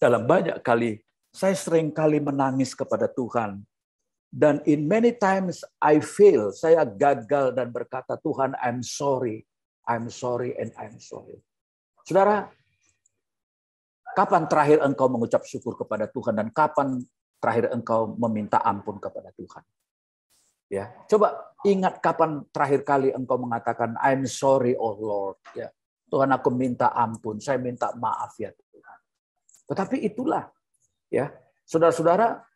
dalam banyak kali, saya sering kali menangis kepada Tuhan. Dan in many times I fail, saya gagal dan berkata, Tuhan, I'm sorry, and I'm sorry. Saudara, kapan terakhir engkau mengucap syukur kepada Tuhan dan kapan terakhir engkau meminta ampun kepada Tuhan? Ya, coba ingat kapan terakhir kali engkau mengatakan I'm sorry oh Lord, ya. Tuhan, aku minta ampun, saya minta maaf ya Tuhan. Tetapi itulah, ya, saudara-saudara,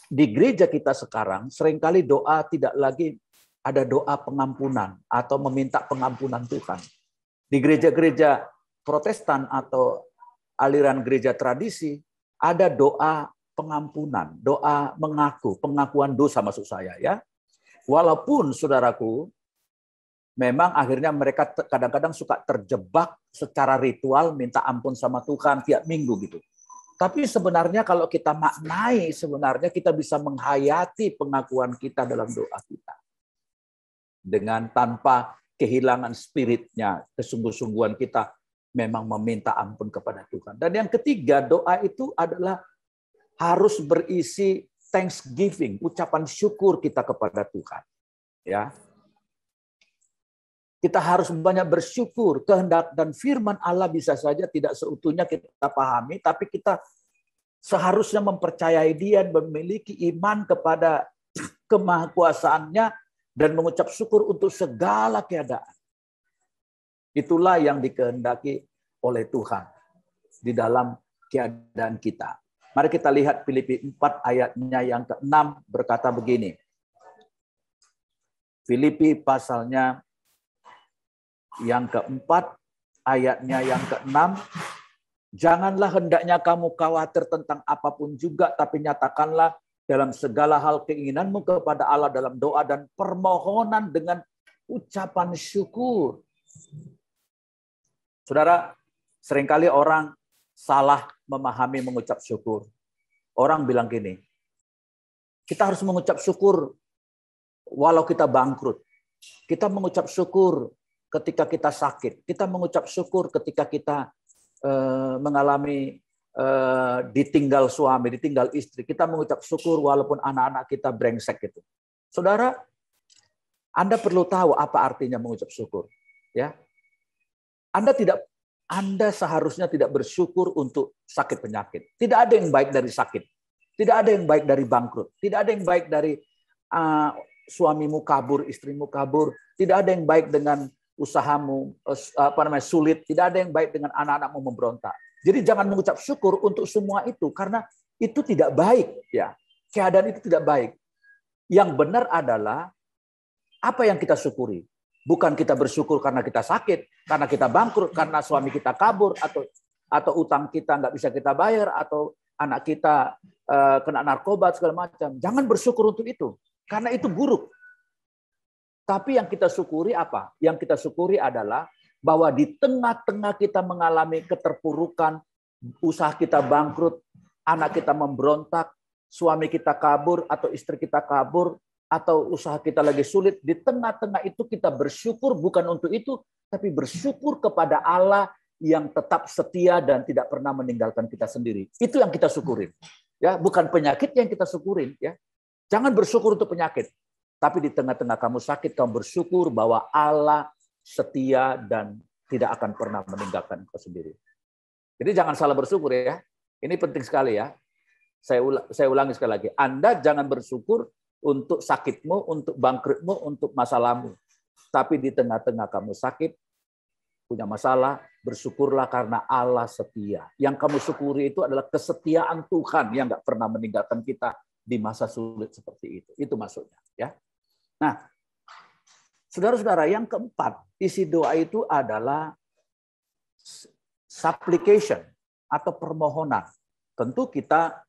di gereja kita sekarang seringkali doa tidak lagi ada doa pengampunan atau meminta pengampunan Tuhan. Di gereja-gereja Protestan atau aliran gereja tradisi, ada doa pengampunan, doa mengaku, pengakuan dosa maksud saya, ya. Walaupun saudaraku, memang akhirnya mereka kadang-kadang suka terjebak secara ritual minta ampun sama Tuhan tiap minggu gitu. Tapi sebenarnya kalau kita maknai, sebenarnya kita bisa menghayati pengakuan kita dalam doa kita. Dengan tanpa kehilangan spiritnya, kesungguh-sungguhan kita memang meminta ampun kepada Tuhan. Dan yang ketiga, doa itu adalah harus berisi thanksgiving, ucapan syukur kita kepada Tuhan. Ya. Kita harus banyak bersyukur, kehendak dan firman Allah bisa saja tidak seutuhnya kita pahami, tapi kita seharusnya mempercayai Dia, memiliki iman kepada kemahakuasaannya dan mengucap syukur untuk segala keadaan. Itulah yang dikehendaki oleh Tuhan di dalam keadaan kita. Mari kita lihat Filipi 4 ayatnya yang ke-6 berkata begini. Filipi pasalnya yang ke-4 ayatnya yang ke-6. Janganlah hendaknya kamu khawatir tentang apapun juga, tapi nyatakanlah dalam segala hal keinginanmu kepada Allah dalam doa dan permohonan dengan ucapan syukur. Saudara, seringkali orang salah memahami mengucap syukur. Orang bilang gini, kita harus mengucap syukur walau kita bangkrut. Kita mengucap syukur ketika kita sakit. Kita mengucap syukur ketika kita mengalami ditinggal suami, ditinggal istri. Kita mengucap syukur walaupun anak-anak kita brengsek gitu. Saudara, Anda perlu tahu apa artinya mengucap syukur. Ya, Anda seharusnya tidak bersyukur untuk sakit penyakit. Tidak ada yang baik dari sakit. Tidak ada yang baik dari bangkrut. Tidak ada yang baik dari suamimu kabur, istrimu kabur. Tidak ada yang baik dengan usahamu sulit. Tidak ada yang baik dengan anak-anakmu memberontak. Jadi jangan mengucap syukur untuk semua itu karena itu tidak baik, ya. Keadaan itu tidak baik. Yang benar adalah apa yang kita syukuri. Bukan kita bersyukur karena kita sakit, karena kita bangkrut, karena suami kita kabur, atau utang kita nggak bisa kita bayar, atau anak kita kena narkoba, segala macam. Jangan bersyukur untuk itu, karena itu buruk. Tapi yang kita syukuri apa? Yang kita syukuri adalah bahwa di tengah-tengah kita mengalami keterpurukan, usaha kita bangkrut, anak kita memberontak, suami kita kabur, atau istri kita kabur, atau usaha kita lagi sulit, di tengah-tengah itu kita bersyukur bukan untuk itu, tapi bersyukur kepada Allah yang tetap setia dan tidak pernah meninggalkan kita sendiri. Itu yang kita syukurin. Ya, bukan penyakit yang kita syukurin, ya. Jangan bersyukur untuk penyakit, tapi di tengah-tengah kamu sakit, kamu bersyukur bahwa Allah setia dan tidak akan pernah meninggalkan engkau sendiri. Jadi jangan salah bersyukur ya. Ini penting sekali ya. Saya ulangi sekali lagi. Anda jangan bersyukur untuk sakitmu, untuk bangkrutmu, untuk masalahmu. Tapi di tengah-tengah kamu sakit, punya masalah, bersyukurlah karena Allah setia. Yang kamu syukuri itu adalah kesetiaan Tuhan yang nggak pernah meninggalkan kita di masa sulit seperti itu. Itu maksudnya. Ya. Nah, saudara-saudara, yang keempat, isi doa itu adalah supplication atau permohonan. Tentu kita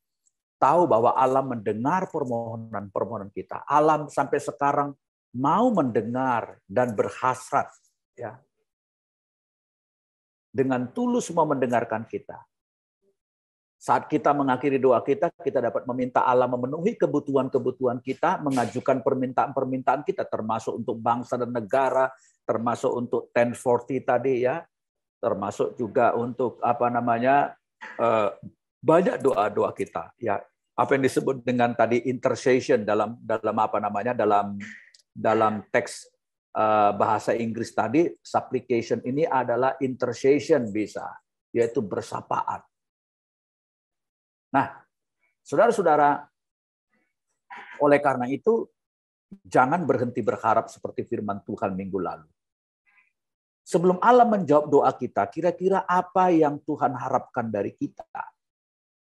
tahu bahwa Allah mendengar permohonan-permohonan kita. Allah sampai sekarang mau mendengar dan berhasrat, ya, dengan tulus mau mendengarkan kita. Saat kita mengakhiri doa kita, kita dapat meminta Allah memenuhi kebutuhan-kebutuhan kita, mengajukan permintaan-permintaan kita, termasuk untuk bangsa dan negara, termasuk untuk 1040 tadi, ya, termasuk juga untuk banyak doa-doa kita, ya. Apa yang disebut dengan tadi intercession dalam teks bahasa Inggris tadi, supplication ini adalah intercession bisa, yaitu bersapaat. Nah, saudara-saudara, oleh karena itu jangan berhenti berharap seperti firman Tuhan minggu lalu. Sebelum Allah menjawab doa kita, kira-kira apa yang Tuhan harapkan dari kita?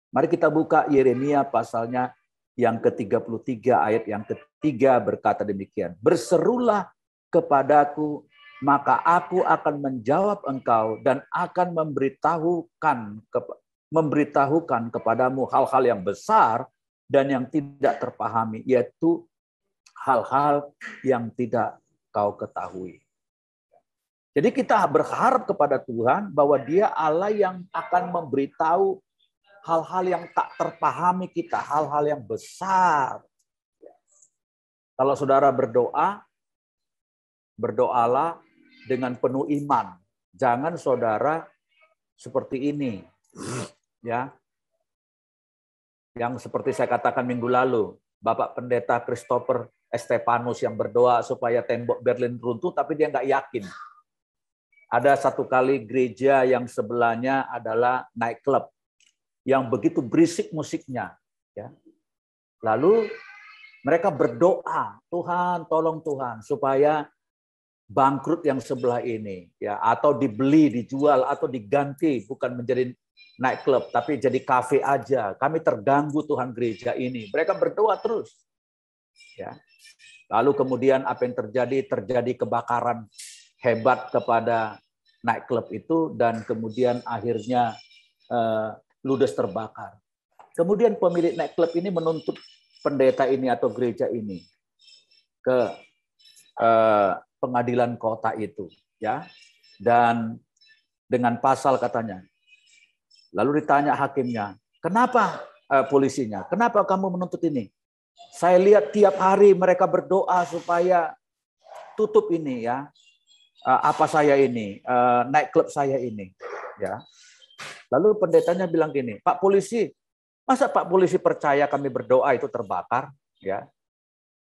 Mari kita buka Yeremia pasalnya yang ke-33 ayat yang ketiga berkata demikian. Berserulah kepadaku, maka aku akan menjawab engkau dan akan memberitahukan kepadamu hal-hal yang besar dan yang tidak terpahami, yaitu hal-hal yang tidak kau ketahui. Jadi kita berharap kepada Tuhan bahwa Dia Allah yang akan memberitahu hal-hal yang tak terpahami kita, hal-hal yang besar. Kalau saudara berdoa, berdoalah dengan penuh iman. Jangan saudara seperti ini, ya. Yang seperti saya katakan minggu lalu, Bapak Pendeta Christopher Estefanus yang berdoa supaya tembok Berlin runtuh, tapi dia nggak yakin. Ada satu kali gereja yang sebelahnya adalah nightclub yang begitu berisik musiknya, ya. Lalu mereka berdoa, Tuhan, tolong Tuhan supaya bangkrut yang sebelah ini, ya, atau dibeli, dijual, atau diganti, bukan menjadi nightclub, tapi jadi kafe aja. Kami terganggu Tuhan gereja ini. Mereka berdoa terus, ya. Lalu kemudian apa yang terjadi? Terjadi kebakaran hebat kepada nightclub itu dan kemudian akhirnya ludes terbakar. Kemudian pemilik nightclub ini menuntut pendeta ini atau gereja ini ke pengadilan kota itu, ya. Dan dengan pasal katanya. Lalu ditanya hakimnya, "Kenapa polisinya? Kenapa kamu menuntut ini? Saya lihat tiap hari mereka berdoa supaya tutup ini, ya. Nightclub saya ini, ya." Lalu pendetanya bilang gini, "Pak polisi, masa Pak polisi percaya kami berdoa itu terbakar? Ya,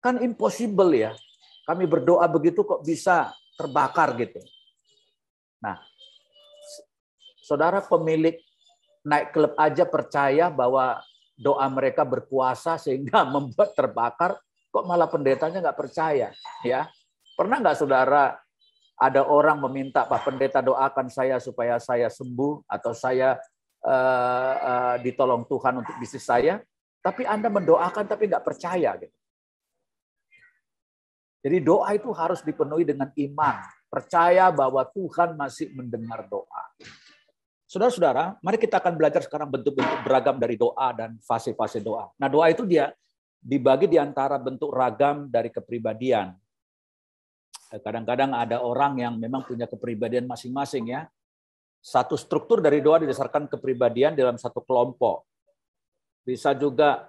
kan impossible, ya. Kami berdoa begitu kok bisa terbakar gitu." Nah, saudara, pemilik nightclub aja percaya bahwa doa mereka berkuasa sehingga membuat terbakar, kok malah pendetanya nggak percaya, ya. Pernah nggak saudara ada orang meminta, "Pak Pendeta doakan saya supaya saya sembuh atau saya ditolong Tuhan untuk bisnis saya," tapi Anda mendoakan tapi nggak percaya gitu. Jadi doa itu harus dipenuhi dengan iman, percaya bahwa Tuhan masih mendengar doa. Saudara-saudara, mari kita akan belajar sekarang bentuk-bentuk beragam dari doa dan fase-fase doa. Nah, doa itu dia dibagi di antara bentuk ragam dari kepribadian. Kadang-kadang ada orang yang memang punya kepribadian masing-masing, ya. Satu struktur dari doa didasarkan kepribadian dalam satu kelompok. Bisa juga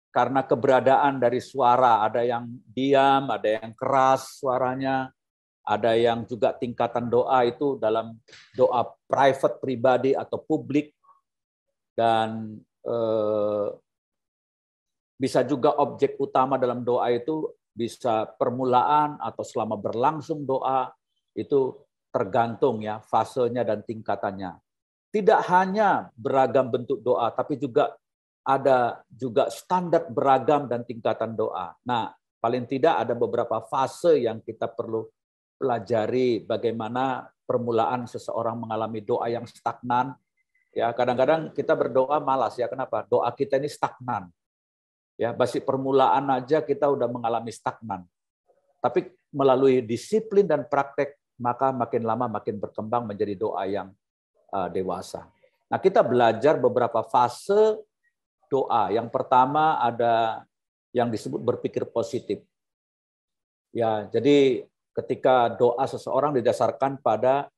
karena keberadaan dari suara, ada yang diam, ada yang keras suaranya, ada yang juga tingkatan doa itu dalam doa private, pribadi atau publik, dan bisa juga objek utama dalam doa itu bisa permulaan atau selama berlangsung doa, itu tergantung, ya, fasenya dan tingkatannya. Tidak hanya beragam bentuk doa, tapi juga ada juga standar beragam dan tingkatan doa. Nah, paling tidak ada beberapa fase yang kita perlu pelajari bagaimana permulaan seseorang mengalami doa yang stagnan. Ya, kadang-kadang kita berdoa malas ya. Kenapa? Doa kita ini stagnan. Ya, basic permulaan aja kita udah mengalami stagnan. Tapi melalui disiplin dan praktek, maka makin lama makin berkembang menjadi doa yang dewasa. Nah, kita belajar beberapa fase doa. Yang pertama ada yang disebut berpikir positif. Ya, jadi ketika doa seseorang didasarkan pada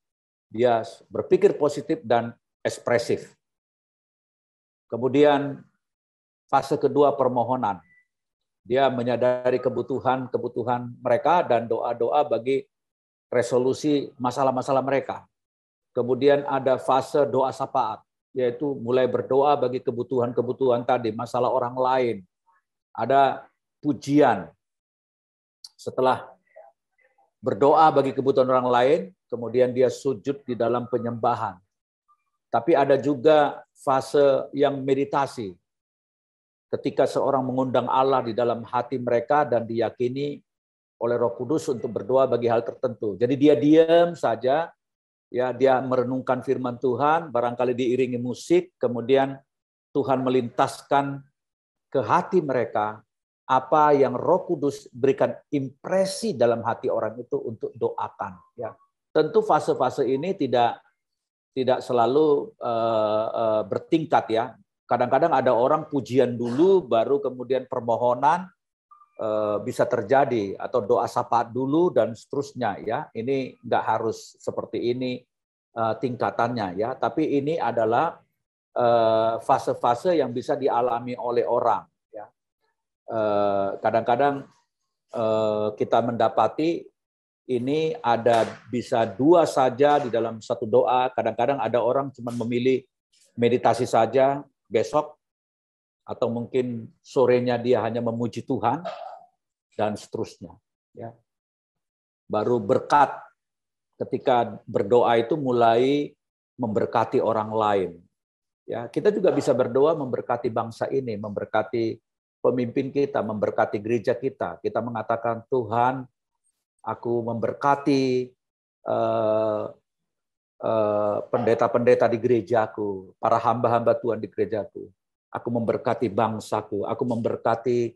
dia berpikir positif dan ekspresif. Kemudian fase kedua permohonan. Dia menyadari kebutuhan mereka dan doa-doa bagi resolusi masalah-masalah mereka. Kemudian ada fase doa syafaat, yaitu mulai berdoa bagi kebutuhan-kebutuhan tadi, masalah orang lain. Ada pujian. Setelah berdoa bagi kebutuhan orang lain, kemudian dia sujud di dalam penyembahan. Tapi ada juga fase yang meditasi. Ketika seorang mengundang Allah di dalam hati mereka dan diyakini oleh Roh Kudus untuk berdoa bagi hal tertentu. Jadi dia diam saja, ya, dia merenungkan firman Tuhan, barangkali diiringi musik, kemudian Tuhan melintaskan ke hati mereka apa yang Roh Kudus berikan impresi dalam hati orang itu untuk doakan. Ya, tentu fase-fase ini tidak selalu bertingkat ya. Kadang-kadang ada orang pujian dulu, baru kemudian permohonan bisa terjadi, atau doa syafaat dulu dan seterusnya ya. Ini nggak harus seperti ini tingkatannya ya. Tapi ini adalah fase-fase yang bisa dialami oleh orang. Kadang-kadang kita mendapati ini ada bisa dua saja di dalam satu doa. Kadang-kadang ada orang cuma memilih meditasi saja besok, atau mungkin sorenya dia hanya memuji Tuhan dan seterusnya. Ya. Baru berkat ketika berdoa itu mulai memberkati orang lain. Ya, kita juga bisa berdoa memberkati bangsa ini, memberkati pemimpin kita, memberkati gereja kita. Kita mengatakan, Tuhan, aku memberkati pendeta-pendeta di gerejaku, para hamba-hamba Tuhan di gerejaku. Aku memberkati bangsaku, aku memberkati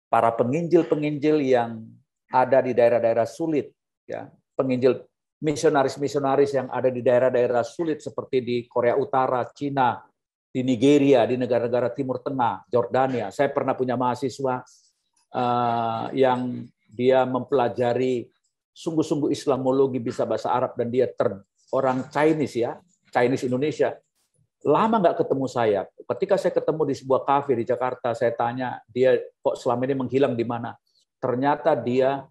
para penginjil-penginjil yang ada di daerah-daerah sulit, ya, penginjil misionaris-misionaris yang ada di daerah-daerah sulit seperti di Korea Utara, Cina, di Nigeria, di negara-negara Timur Tengah, Jordania. Saya pernah punya mahasiswa yang dia mempelajari sungguh-sungguh Islamologi, bisa bahasa Arab, dan dia orang Chinese ya, Chinese Indonesia. Lama nggak ketemu saya. Ketika saya ketemu di sebuah kafe di Jakarta, saya tanya dia kok selama ini menghilang di mana. Ternyata dia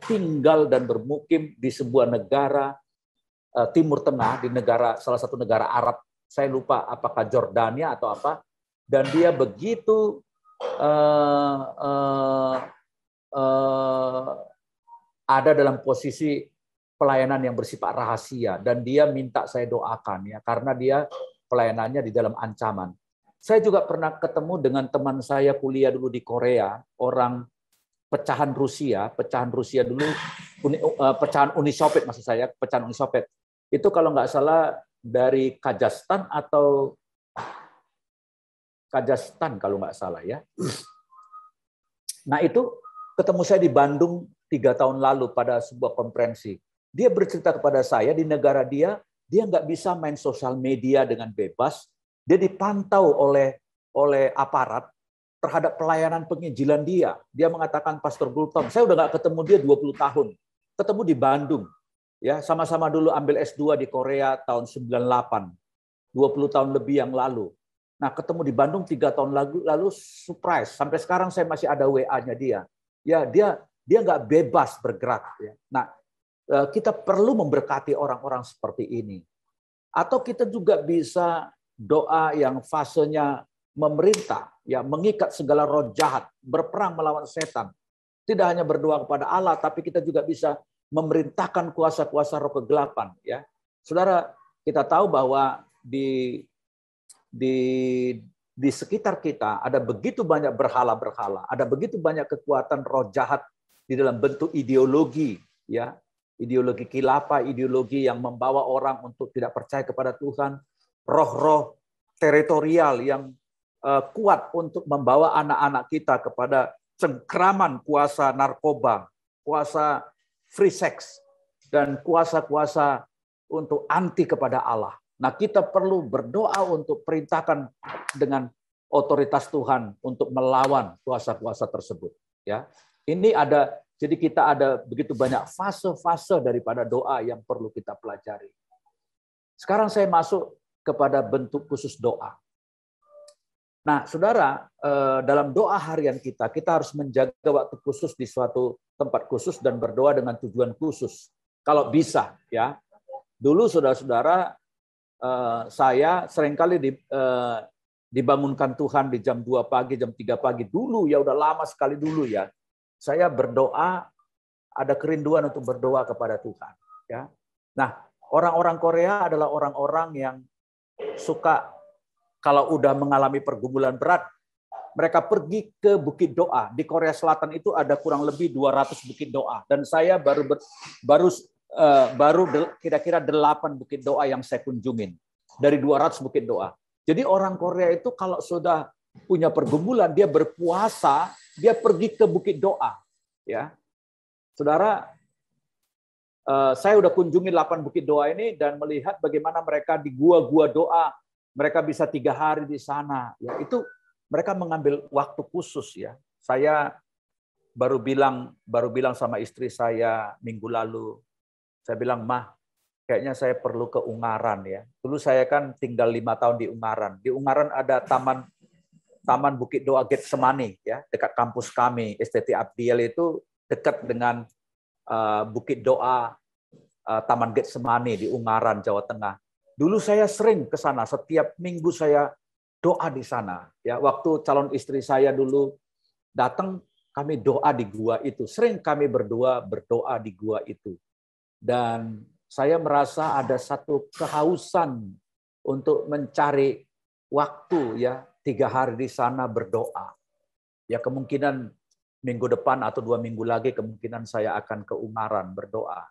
tinggal dan bermukim di sebuah negara Timur Tengah, di salah satu negara Arab. Saya lupa apakah Jordania atau apa. Dan dia begitu ada dalam posisi pelayanan yang bersifat rahasia, dan dia minta saya doakan ya, karena dia pelayanannya di dalam ancaman. Saya juga pernah ketemu dengan teman saya kuliah dulu di Korea, orang pecahan Rusia dulu, pecahan Uni Soviet maksud saya, pecahan Uni Soviet. Itu kalau nggak salah dari Kazakhstan atau Kazakhstan kalau nggak salah ya. Nah itu ketemu saya di Bandung 3 tahun lalu pada sebuah konferensi. Dia bercerita kepada saya di negara dia nggak bisa main sosial media dengan bebas. Dia dipantau oleh aparat terhadap pelayanan penginjilan dia. Dia mengatakan, Pastor Gultom, saya udah nggak ketemu dia 20 tahun. Ketemu di Bandung. Ya, sama-sama dulu ambil S2 di Korea tahun 98. 20 tahun lebih yang lalu. Nah, ketemu di Bandung 3 tahun lalu surprise. Sampai sekarang saya masih ada WA-nya dia. Ya, dia nggak bebas bergerak. Ya. Nah, kita perlu memberkati orang-orang seperti ini. Atau kita juga bisa doa yang fasenya memerintah, ya, mengikat segala roh jahat, berperang melawan setan. Tidak hanya berdoa kepada Allah, tapi kita juga bisa memerintahkan kuasa-kuasa roh kegelapan. Ya, saudara, kita tahu bahwa di sekitar kita ada begitu banyak berhala-berhala, ada begitu banyak kekuatan roh jahat di dalam bentuk ideologi, ya. ideologi khilafah, ideologi yang membawa orang untuk tidak percaya kepada Tuhan, roh-roh teritorial yang kuat untuk membawa anak-anak kita kepada cengkraman kuasa narkoba, kuasa free sex, dan kuasa-kuasa untuk anti kepada Allah. Nah, kita perlu berdoa untuk perintahkan dengan otoritas Tuhan untuk melawan kuasa-kuasa tersebut. Ya, ini ada. Jadi kita ada begitu banyak fase-fase daripada doa yang perlu kita pelajari. Sekarang saya masuk kepada bentuk khusus doa. Nah, saudara, dalam doa harian kita harus menjaga waktu khusus di suatu tempat khusus dan berdoa dengan tujuan khusus. Kalau bisa, ya. Dulu saudara-saudara, saya seringkali dibangunkan Tuhan di jam 2 pagi, jam 3 pagi. Dulu, ya udah lama sekali dulu ya. Saya berdoa, ada kerinduan untuk berdoa kepada Tuhan. Ya. Nah, orang-orang Korea adalah orang-orang yang suka kalau udah mengalami pergumulan berat, mereka pergi ke bukit doa. Di Korea Selatan itu ada kurang lebih 200 bukit doa. Dan saya baru kira-kira 8 bukit doa yang saya kunjungin. Dari 200 bukit doa. Jadi orang Korea itu kalau sudah punya pergumulan, dia berpuasa, dia pergi ke bukit doa. Ya, saudara, saya udah kunjungi 8 bukit doa ini dan melihat bagaimana mereka di gua-gua doa, mereka bisa 3 hari di sana. Ya, itu mereka mengambil waktu khusus ya. Saya baru bilang sama istri saya minggu lalu. Saya bilang, "Mah, kayaknya saya perlu ke Ungaran ya." Dulu saya kan tinggal 5 tahun di Ungaran. Di Ungaran ada Taman Bukit Doa Getsemani ya, dekat kampus kami STT Abdiel itu dekat dengan Bukit Doa Taman Getsemani di Ungaran, Jawa Tengah. Dulu saya sering ke sana, setiap minggu saya doa di sana. Ya, waktu calon istri saya dulu datang, kami doa di gua itu. Sering kami berdoa di gua itu. Dan saya merasa ada satu kehausan untuk mencari waktu ya 3 hari di sana berdoa. Ya kemungkinan minggu depan atau 2 minggu lagi kemungkinan saya akan ke Ungaran berdoa.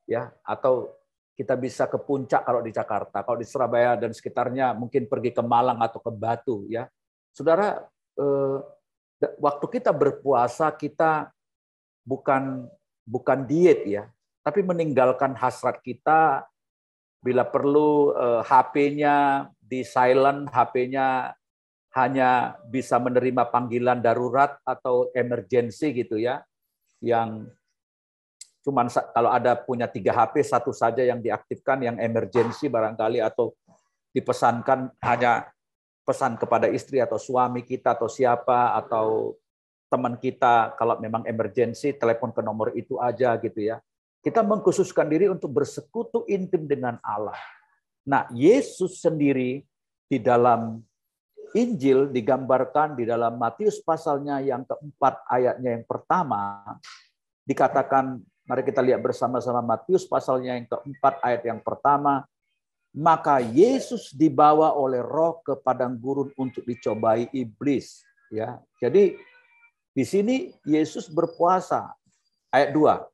Ya, atau kita bisa ke Puncak kalau di Jakarta, kalau di Surabaya dan sekitarnya mungkin pergi ke Malang atau ke Batu ya. Saudara, waktu kita berpuasa kita bukan diet ya, tapi meninggalkan hasrat kita. Bila perlu HP-nya di silent, HP-nya hanya bisa menerima panggilan darurat atau emergency gitu ya. Yang cuman kalau ada punya 3 HP, satu saja yang diaktifkan, yang emergency barangkali, atau dipesankan hanya pesan kepada istri atau suami kita atau siapa atau teman kita, kalau memang emergency telepon ke nomor itu aja gitu ya. Kita mengkhususkan diri untuk bersekutu intim dengan Allah. Nah, Yesus sendiri di dalam Injil digambarkan di dalam Matius pasalnya yang keempat ayatnya yang pertama dikatakan, mari kita lihat bersama-sama Matius pasalnya yang keempat ayat yang pertama, maka Yesus dibawa oleh Roh ke padang gurun untuk dicobai iblis. Ya, jadi di sini Yesus berpuasa. Ayat 2.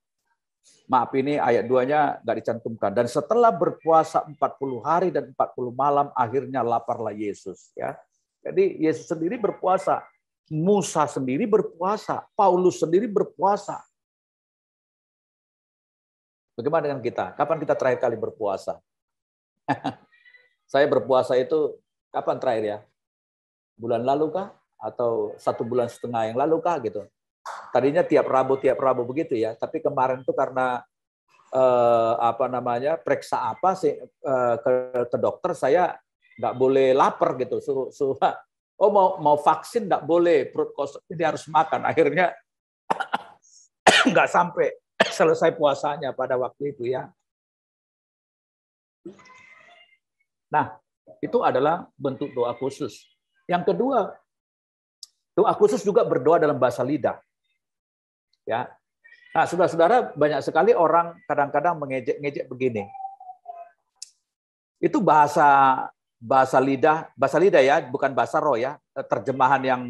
Maaf, ini ayat 2-nya nggak dicantumkan. Dan setelah berpuasa 40 hari dan 40 malam, akhirnya laparlah Yesus. Ya. Jadi Yesus sendiri berpuasa. Musa sendiri berpuasa. Paulus sendiri berpuasa. Bagaimana dengan kita? Kapan kita terakhir kali berpuasa? Saya berpuasa itu kapan terakhir ya? Bulan lalu kah? Atau 1,5 bulan yang lalu kah gitu? Tadinya tiap Rabu begitu ya, tapi kemarin itu karena periksa apa sih ke dokter, saya nggak boleh lapar gitu, suruh mau vaksin nggak boleh, perut kosong ini harus makan, akhirnya nggak sampai selesai puasanya pada waktu itu ya. Nah, itu adalah bentuk doa khusus. Yang kedua, doa khusus juga berdoa dalam bahasa lidah. Ya. Nah, saudara-saudara, banyak sekali orang kadang-kadang mengejek-ngejek begini. Itu bahasa lidah ya, bukan bahasa roh ya. Terjemahan yang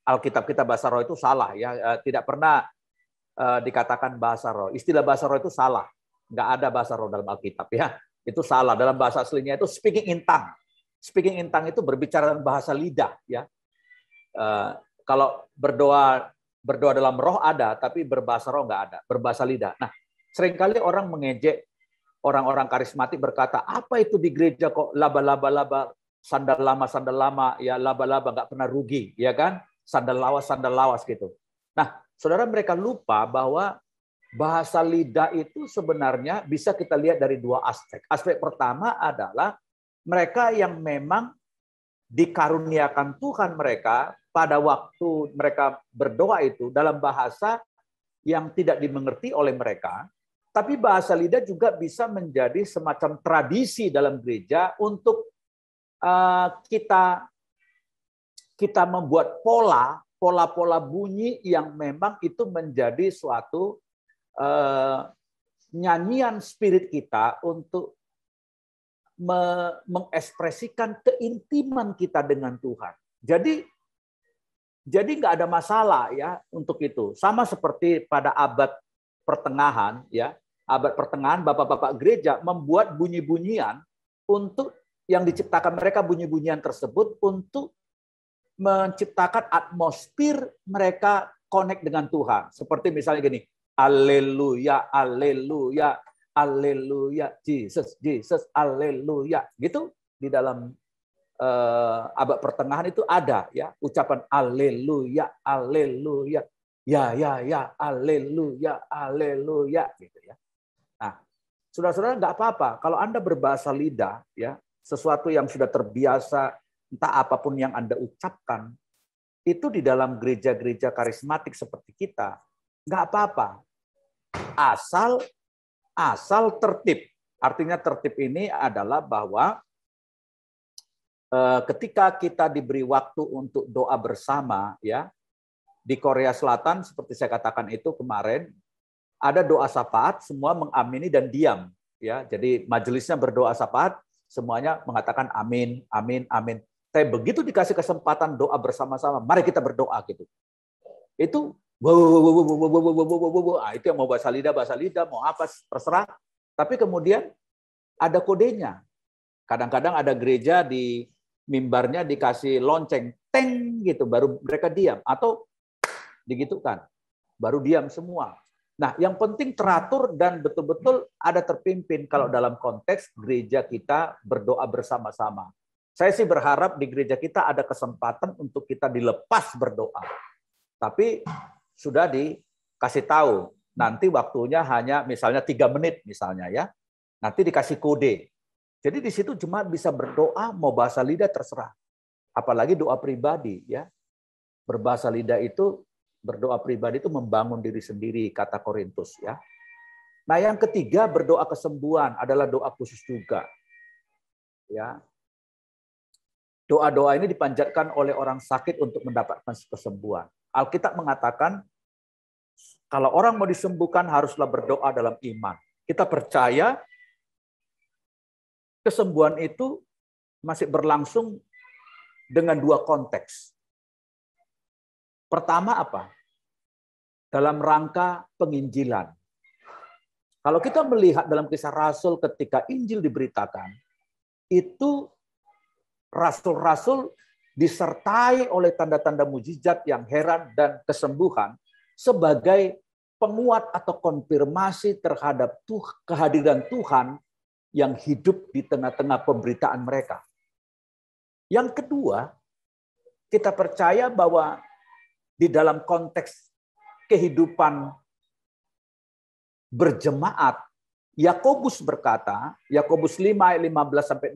Alkitab kita bahasa roh itu salah ya. Tidak pernah dikatakan bahasa roh. Istilah bahasa roh itu salah. Nggak ada bahasa roh dalam Alkitab ya. Itu salah. Dalam bahasa aslinya itu speaking in tongue. Speaking in tongue itu berbicara dalam bahasa lidah ya. Kalau berdoa dalam roh ada, tapi berbahasa roh nggak ada. Berbahasa lidah. Nah, seringkali orang mengejek orang-orang karismatik berkata, apa itu di gereja kok laba-laba, sandal lama, ya laba-laba nggak pernah rugi, ya kan? Sandal lawas gitu. Nah, saudara, mereka lupa bahwa bahasa lidah itu sebenarnya bisa kita lihat dari dua aspek. Aspek pertama adalah mereka yang memang dikaruniakan Tuhan mereka pada waktu mereka berdoa itu dalam bahasa yang tidak dimengerti oleh mereka. Tapi bahasa lidah juga bisa menjadi semacam tradisi dalam gereja untuk kita membuat pola bunyi yang memang itu menjadi suatu nyanyian spirit kita untuk mengekspresikan keintiman kita dengan Tuhan. Jadi nggak ada masalah ya untuk itu. Sama seperti pada abad pertengahan ya, abad pertengahan bapak-bapak gereja membuat bunyi-bunyian untuk yang diciptakan mereka, bunyi-bunyian tersebut untuk menciptakan atmosfer mereka connect dengan Tuhan. Seperti misalnya gini, Haleluya, Haleluya, Haleluya, Jesus, Jesus, Haleluya. Gitu di dalam abad pertengahan itu ada ya ucapan Haleluya, Haleluya. Ya, Haleluya, Haleluya, gitu ya. Nah, saudara-saudara nggak apa-apa kalau Anda berbahasa lidah, ya sesuatu yang sudah terbiasa, entah apapun yang Anda ucapkan, itu di dalam gereja-gereja karismatik seperti kita, nggak apa-apa. Asal tertib. Artinya tertib ini adalah bahwa ketika kita diberi waktu untuk doa bersama, ya. Di Korea Selatan, seperti saya katakan itu kemarin, ada doa syafaat, semua mengamini dan diam. Ya, jadi majelisnya berdoa syafaat, semuanya mengatakan amin, amin, amin. Tapi begitu dikasih kesempatan doa bersama-sama, mari kita berdoa gitu. Itu, itu yang mau bahasa lidah, mau apa, terserah. Tapi kemudian ada kodenya. Kadang-kadang ada gereja di mimbarnya dikasih lonceng, teng gitu, baru mereka diam. Atau digitukan, baru diam semua. Nah, yang penting teratur dan betul-betul ada terpimpin kalau dalam konteks gereja kita berdoa bersama-sama. Saya sih berharap di gereja kita ada kesempatan untuk kita dilepas berdoa. Tapi sudah dikasih tahu, nanti waktunya hanya misalnya 3 menit misalnya ya. Nanti dikasih kode. Jadi di situ cuma bisa berdoa, mau bahasa lidah terserah. Apalagi doa pribadi ya. Berbahasa lidah itu, berdoa pribadi itu membangun diri sendiri, kata Korintus ya. Nah, yang ketiga berdoa kesembuhan adalah doa khusus juga. Ya. Doa-doa ini dipanjatkan oleh orang sakit untuk mendapatkan kesembuhan. Alkitab mengatakan kalau orang mau disembuhkan haruslah berdoa dalam iman. Kita percaya kesembuhan itu masih berlangsung dengan 2 konteks. Pertama apa? Dalam rangka penginjilan. Kalau kita melihat dalam Kisah Rasul ketika Injil diberitakan, itu rasul-rasul disertai oleh tanda-tanda mujizat yang heran dan kesembuhan sebagai penguat atau konfirmasi terhadap kehadiran Tuhan yang hidup di tengah-tengah pemberitaan mereka. Yang kedua, kita percaya bahwa di dalam konteks kehidupan berjemaat, Yakobus berkata, Yakobus 5 ayat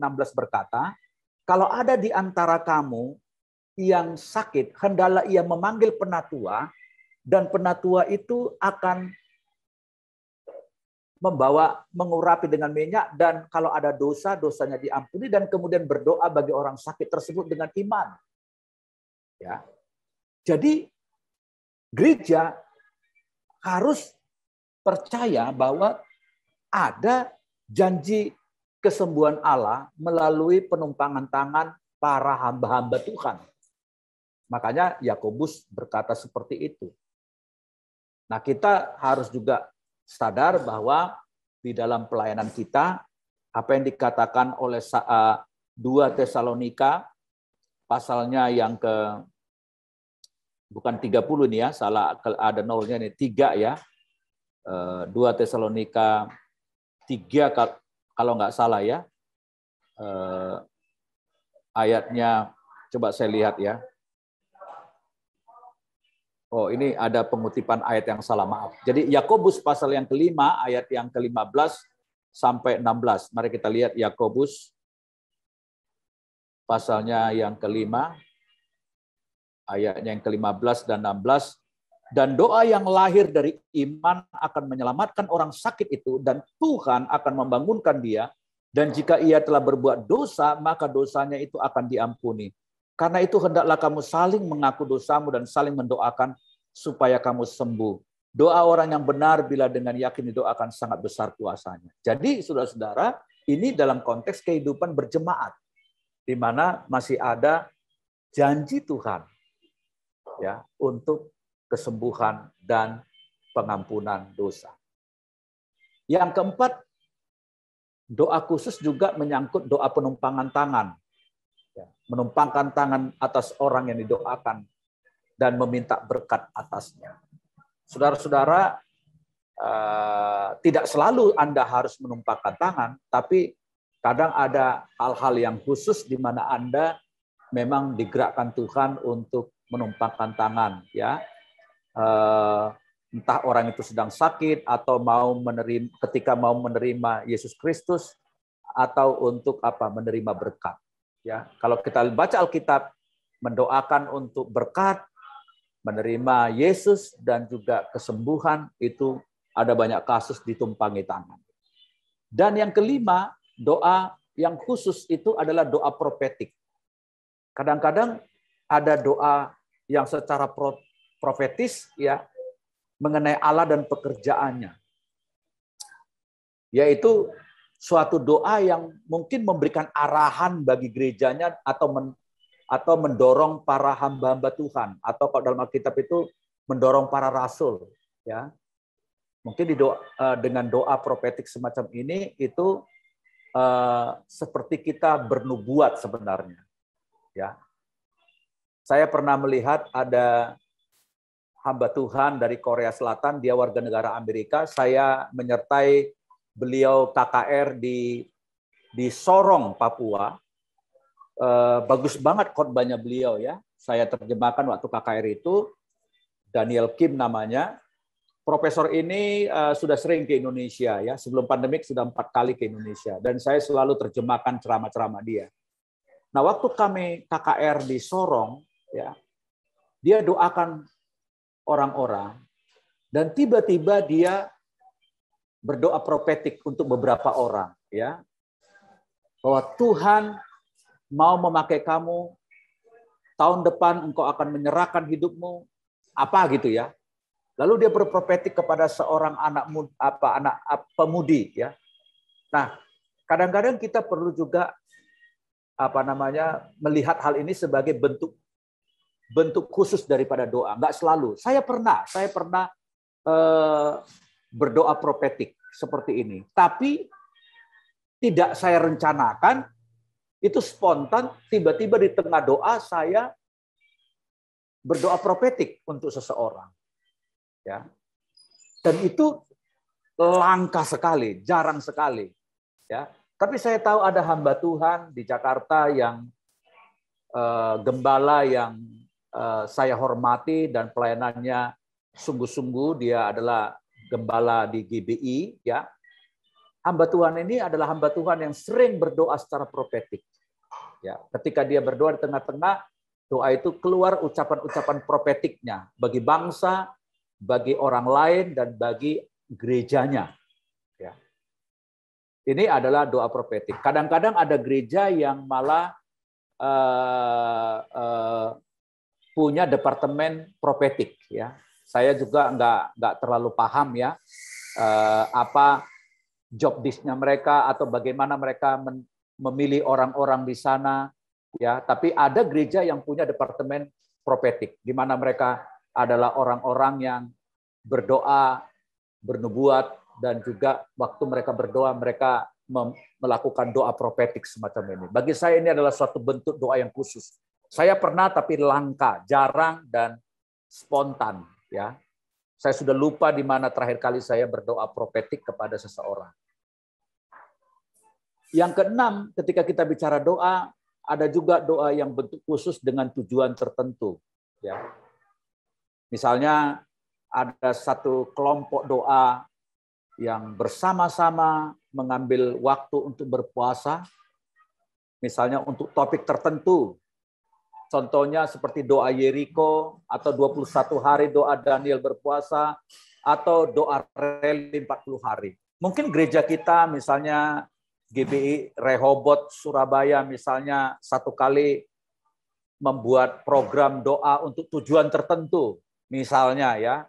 15-16 berkata, kalau ada di antara kamu yang sakit, hendaklah ia memanggil penatua, dan penatua itu akan mengurapi dengan minyak, dan kalau ada dosa, dosanya diampuni, dan kemudian berdoa bagi orang sakit tersebut dengan iman. Ya. Jadi gereja harus percaya bahwa ada janji kesembuhan Allah melalui penumpangan tangan para hamba-hamba Tuhan. Makanya Yakobus berkata seperti itu. Nah, kita harus juga sadar bahwa di dalam pelayanan kita, apa yang dikatakan oleh 2 Tesalonika pasalnya yang bukan 30 nih ya, salah ada nolnya nih, 3 ya. 2 Tesalonika 3 kalau nggak salah ya. Ayatnya coba saya lihat ya. Oh, ini ada pengutipan ayat yang salah, maaf. Jadi Yakobus pasal yang kelima, ayat yang ke-15 sampai 16. Mari kita lihat Yakobus pasalnya yang kelima, ayatnya yang ke-15 dan 16. Dan doa yang lahir dari iman akan menyelamatkan orang sakit itu, dan Tuhan akan membangunkan dia. Dan jika ia telah berbuat dosa, maka dosanya itu akan diampuni. Karena itu hendaklah kamu saling mengaku dosamu dan saling mendoakan supaya kamu sembuh. Doa orang yang benar bila dengan yakin didoakan sangat besar kuasanya. Jadi saudara-saudara, ini dalam konteks kehidupan berjemaat, di mana masih ada janji Tuhan ya untuk kesembuhan dan pengampunan dosa. Yang keempat, doa khusus juga menyangkut doa penumpangan tangan. Menumpangkan tangan atas orang yang didoakan dan meminta berkat atasnya. Saudara-saudara, tidak selalu Anda harus menumpangkan tangan, tapi kadang ada hal-hal yang khusus di mana Anda memang digerakkan Tuhan untuk menumpangkan tangan, ya. Entah orang itu sedang sakit atau ketika mau menerima Yesus Kristus, atau untuk menerima berkat. Ya, kalau kita baca Alkitab, mendoakan untuk berkat, menerima Yesus dan juga kesembuhan, itu ada banyak kasus ditumpangi tangan. Dan yang kelima, doa yang khusus itu adalah doa profetik. Kadang-kadang ada doa yang secara profetis ya mengenai Allah dan pekerjaannya. Yaitu suatu doa yang mungkin memberikan arahan bagi gerejanya atau mendorong para hamba-hamba Tuhan, atau kalau dalam Alkitab itu mendorong para rasul, ya. Mungkin dengan doa profetik semacam ini itu seperti kita bernubuat sebenarnya, ya. Saya pernah melihat ada hamba Tuhan dari Korea Selatan, dia warga negara Amerika. Saya menyertai beliau KKR di Sorong, Papua. Bagus banget khotbahnya beliau ya. Saya terjemahkan waktu KKR itu. Daniel Kim namanya. Profesor ini sudah sering ke Indonesia ya. Sebelum pandemik sudah 4 kali ke Indonesia. Dan saya selalu terjemahkan ceramah-ceramah dia. Nah, waktu kami KKR di Sorong, ya, dia doakan orang-orang. Dan tiba-tiba dia berdoa profetik untuk beberapa orang, ya, bahwa Tuhan mau memakai kamu, tahun depan engkau akan menyerahkan hidupmu, apa gitu ya. Lalu dia berprofetik kepada seorang anak pemudi, ya. Nah, kadang-kadang kita perlu juga melihat hal ini sebagai bentuk khusus daripada doa. Enggak selalu. Saya pernah berdoa profetik seperti ini. Tapi tidak saya rencanakan, itu spontan, tiba-tiba di tengah doa saya berdoa profetik untuk seseorang. Ya. Dan itu langka sekali, jarang sekali. Ya. Tapi saya tahu ada hamba Tuhan di Jakarta yang gembala yang saya hormati dan pelayanannya sungguh-sungguh. Dia adalah gembala di GBI, ya. Hamba Tuhan ini adalah hamba Tuhan yang sering berdoa secara profetik. Ya, ketika dia berdoa di tengah-tengah doa itu keluar ucapan-ucapan profetiknya bagi bangsa, bagi orang lain dan bagi gerejanya. Ya. Ini adalah doa profetik. Kadang-kadang ada gereja yang malah punya departemen profetik, ya. Saya juga nggak terlalu paham ya apa job desk-nya mereka atau bagaimana mereka memilih orang-orang di sana, ya. Tapi ada gereja yang punya departemen profetik di mana mereka adalah orang-orang yang berdoa, bernubuat dan juga waktu mereka berdoa, mereka melakukan doa profetik semacam ini. Bagi saya ini adalah suatu bentuk doa yang khusus. Saya pernah tapi langka, jarang dan spontan. Ya, saya sudah lupa di mana terakhir kali saya berdoa profetik kepada seseorang. Yang keenam, ketika kita bicara doa, ada juga doa yang bentuk khusus dengan tujuan tertentu. Ya, misalnya ada satu kelompok doa yang bersama-sama mengambil waktu untuk berpuasa, misalnya untuk topik tertentu. Contohnya seperti doa Yeriko, atau 21 hari doa Daniel berpuasa, atau doa reli 40 hari. Mungkin gereja kita, misalnya GBI Rehoboth Surabaya, misalnya satu kali membuat program doa untuk tujuan tertentu. Misalnya ya,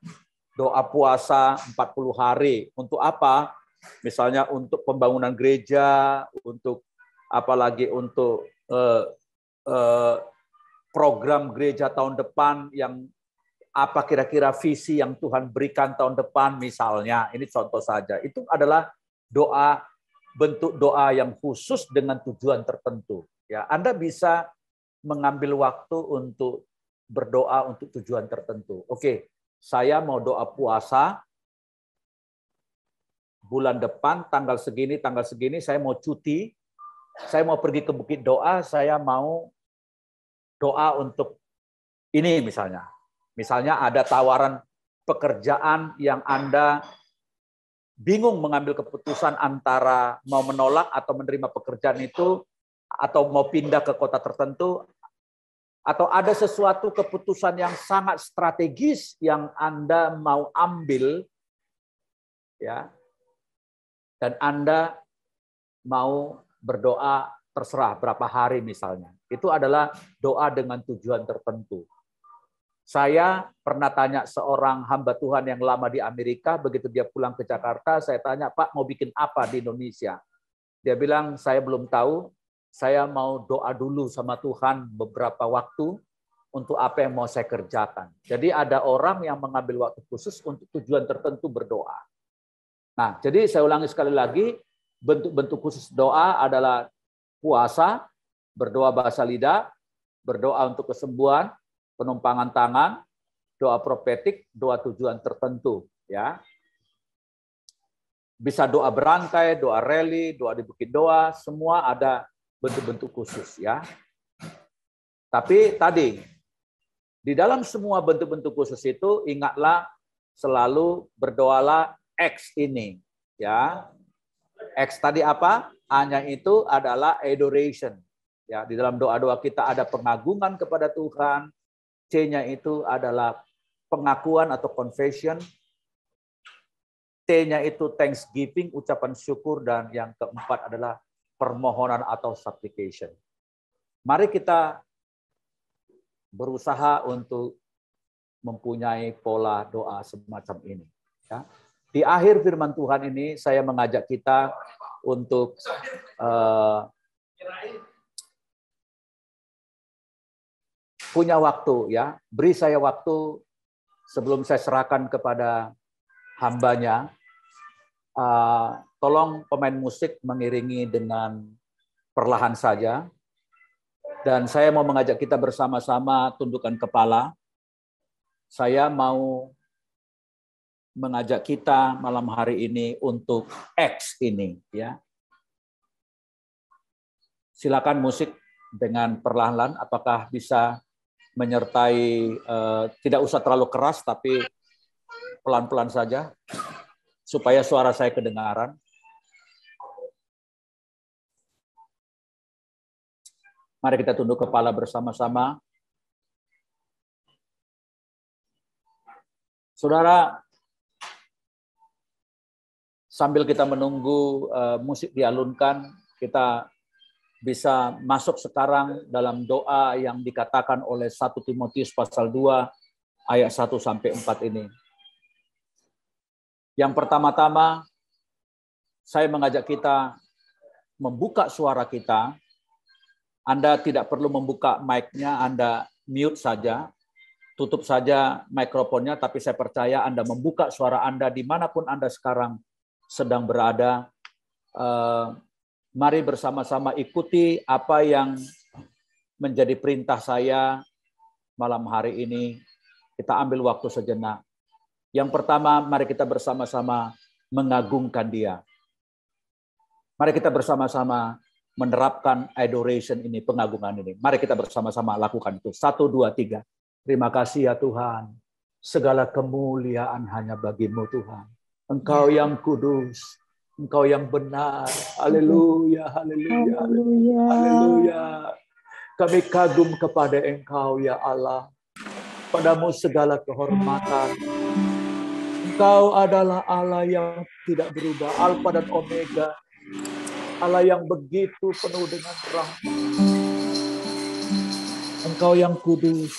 doa puasa 40 hari. Untuk apa? Misalnya untuk pembangunan gereja, untuk apalagi untuk program gereja tahun depan, yang apa kira-kira visi yang Tuhan berikan tahun depan misalnya. Ini contoh saja. Itu adalah doa, bentuk doa yang khusus dengan tujuan tertentu. Ya, Anda bisa mengambil waktu untuk berdoa untuk tujuan tertentu. Oke, saya mau doa puasa bulan depan tanggal segini saya mau cuti, saya mau pergi ke bukit doa, saya mau doa untuk ini misalnya. Misalnya ada tawaran pekerjaan yang Anda bingung mengambil keputusan antara mau menolak atau menerima pekerjaan itu, atau mau pindah ke kota tertentu, atau ada sesuatu keputusan yang sangat strategis yang Anda mau ambil, ya, dan Anda mau berdoa terserah berapa hari misalnya. Itu adalah doa dengan tujuan tertentu. Saya pernah tanya seorang hamba Tuhan yang lama di Amerika, begitu dia pulang ke Jakarta, saya tanya, Pak, mau bikin apa di Indonesia? Dia bilang, saya belum tahu, saya mau doa dulu sama Tuhan beberapa waktu untuk apa yang mau saya kerjakan. Jadi ada orang yang mengambil waktu khusus untuk tujuan tertentu berdoa. Nah, jadi saya ulangi sekali lagi, bentuk-bentuk khusus doa adalah puasa, berdoa bahasa lidah, berdoa untuk kesembuhan, penumpangan tangan, doa profetik, doa tujuan tertentu, ya. Bisa doa berangkai, doa reli, doa di bukit doa, semua ada bentuk-bentuk khusus, ya. Tapi tadi di dalam semua bentuk-bentuk khusus itu ingatlah selalu berdoalah X ini, ya. X tadi apa? A-nya itu adalah adoration. Ya, di dalam doa-doa kita ada pengagungan kepada Tuhan. C-nya itu adalah pengakuan atau confession. T-nya itu thanksgiving, ucapan syukur, dan yang keempat adalah permohonan atau supplication. Mari kita berusaha untuk mempunyai pola doa semacam ini. Ya. Di akhir firman Tuhan ini, saya mengajak kita untuk punya waktu, ya. Beri saya waktu sebelum saya serahkan kepada hambanya. Tolong pemain musik mengiringi dengan perlahan saja. Dan saya mau mengajak kita bersama-sama tundukkan kepala. Saya mau mengajak kita malam hari ini untuk X ini, ya. Silakan musik dengan perlahan-lahan, apakah bisa menyertai, tidak usah terlalu keras, tapi pelan-pelan saja, supaya suara saya kedengaran. Mari kita tunduk kepala bersama-sama. Saudara, sambil kita menunggu musik dialunkan, kita bisa masuk sekarang dalam doa yang dikatakan oleh 1 Timotius pasal 2 ayat 1 sampai 4 ini. Yang pertama-tama, saya mengajak kita membuka suara kita. Anda tidak perlu membuka mic-nya, Anda mute saja, tutup saja mikrofonnya, tapi saya percaya Anda membuka suara Anda dimanapun Anda sekarang sedang berada, mari bersama-sama ikuti apa yang menjadi perintah saya malam hari ini. Kita ambil waktu sejenak. Yang pertama, mari kita bersama-sama mengagungkan Dia. Mari kita bersama-sama menerapkan adoration ini, pengagungan ini. Mari kita bersama-sama lakukan itu. 1, 2, 3. Terima kasih ya Tuhan. Segala kemuliaan hanya bagi-Mu Tuhan. Engkau yang kudus. Engkau yang benar. Haleluya, haleluya, haleluya. Kami kagum kepada Engkau ya Allah. Padamu segala kehormatan. Engkau adalah Allah yang tidak berubah, Alfa dan Omega. Allah yang begitu penuh dengan rahmat. Engkau yang kudus,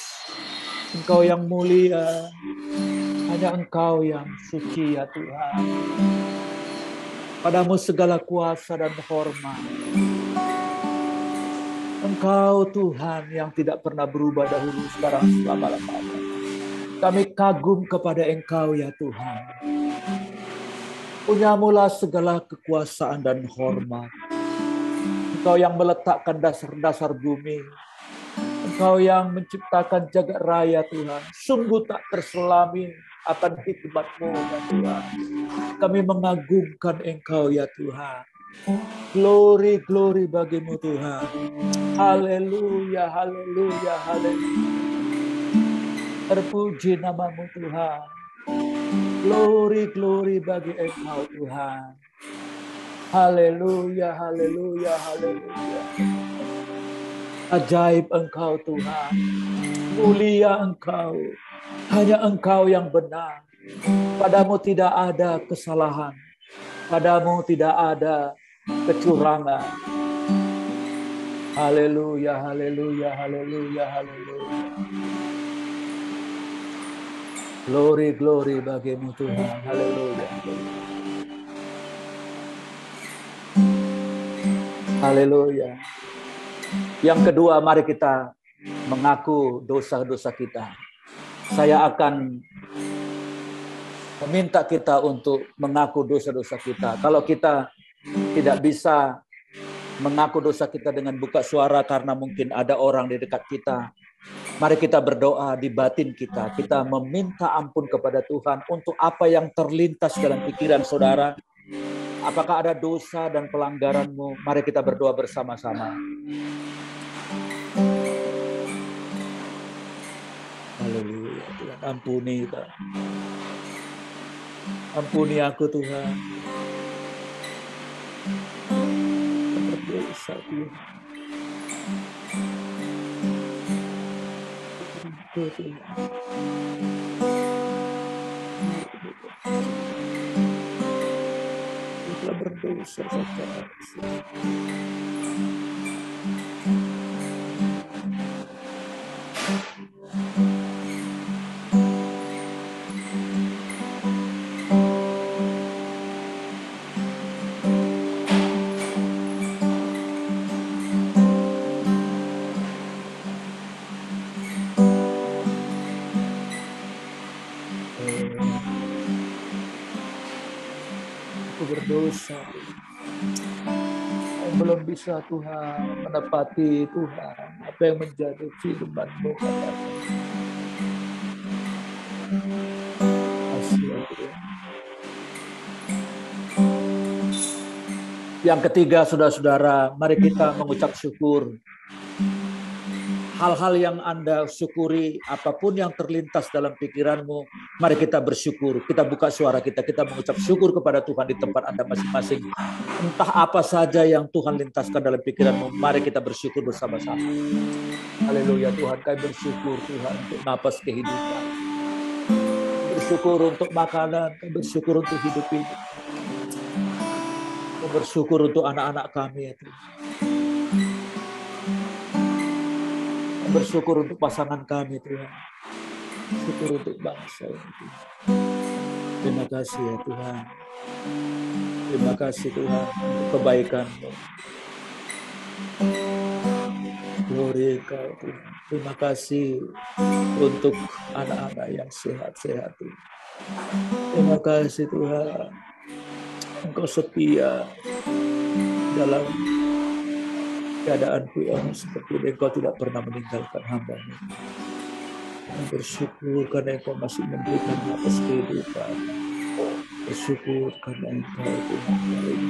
Engkau yang mulia. Hanya Engkau yang suci ya Tuhan. Padamu segala kuasa dan hormat. Engkau Tuhan yang tidak pernah berubah dahulu, sekarang, selama-lamanya. Kami kagum kepada Engkau ya Tuhan. Punyamulah segala kekuasaan dan hormat. Engkau yang meletakkan dasar-dasar bumi. Engkau yang menciptakan jagat raya Tuhan. Sungguh tak terselami akan hikmat-Mu ya Tuhan. Kami mengagumkan Engkau ya Tuhan. Glory, glory bagi-Mu Tuhan. Haleluya, haleluya, haleluya. Terpuji nama-Mu Tuhan. Glory, glory bagi Engkau Tuhan. Haleluya, haleluya, haleluya. Ajaib Engkau Tuhan. Mulia Engkau. Hanya Engkau yang benar. Padamu tidak ada kesalahan. Padamu tidak ada kecurangan. Haleluya, haleluya, haleluya, haleluya. Glory, glory bagi-Mu Tuhan. Haleluya. Haleluya. Yang kedua, mari kita mengaku dosa-dosa kita. Saya akan meminta kita untuk mengaku dosa-dosa kita. Kalau kita tidak bisa mengaku dosa kita dengan buka suara karena mungkin ada orang di dekat kita, mari kita berdoa di batin kita. Kita meminta ampun kepada Tuhan untuk apa yang terlintas dalam pikiran saudara. Apakah ada dosa dan pelanggaranmu? Mari kita berdoa bersama-sama. Haleluya. Tuhan, ampuni kita. Ampuni aku Tuhan. Berdosa Tuhan. Tuhan. Telah berdosa saja. Berdosa, belum bisa Tuhan menepati Tuhan apa yang menjadi firman-Mu katakan. Yang ketiga, saudara-saudara, mari kita mengucap syukur. Hal-hal yang Anda syukuri, apapun yang terlintas dalam pikiranmu, mari kita bersyukur. Kita buka suara kita mengucap syukur kepada Tuhan di tempat Anda masing-masing. Entah apa saja yang Tuhan lintaskan dalam pikiranmu, mari kita bersyukur bersama-sama. Haleluya Tuhan, kami bersyukur Tuhan untuk napas kehidupan. Bersyukur untuk makanan, kami bersyukur untuk hidup ini. Kami bersyukur untuk anak-anak kami ya Tuhan. Bersyukur untuk pasangan kami Tuhan. Syukur untuk bangsa ini Tuhan. Terima kasih ya Tuhan. Terima kasih Tuhan untuk kebaikan-Mu. Glory Engkau Tuhan. Terima kasih untuk anak-anak yang sehat-sehat Tuhan. Terima kasih Tuhan. Engkau setia dalam keadaanku yang seperti ini. Engkau tidak pernah meninggalkan hamba-Mu. Bersyukur karena Engkau masih memberikan nafas kehidupan. Bersyukur karena Engkau Tuhan baik.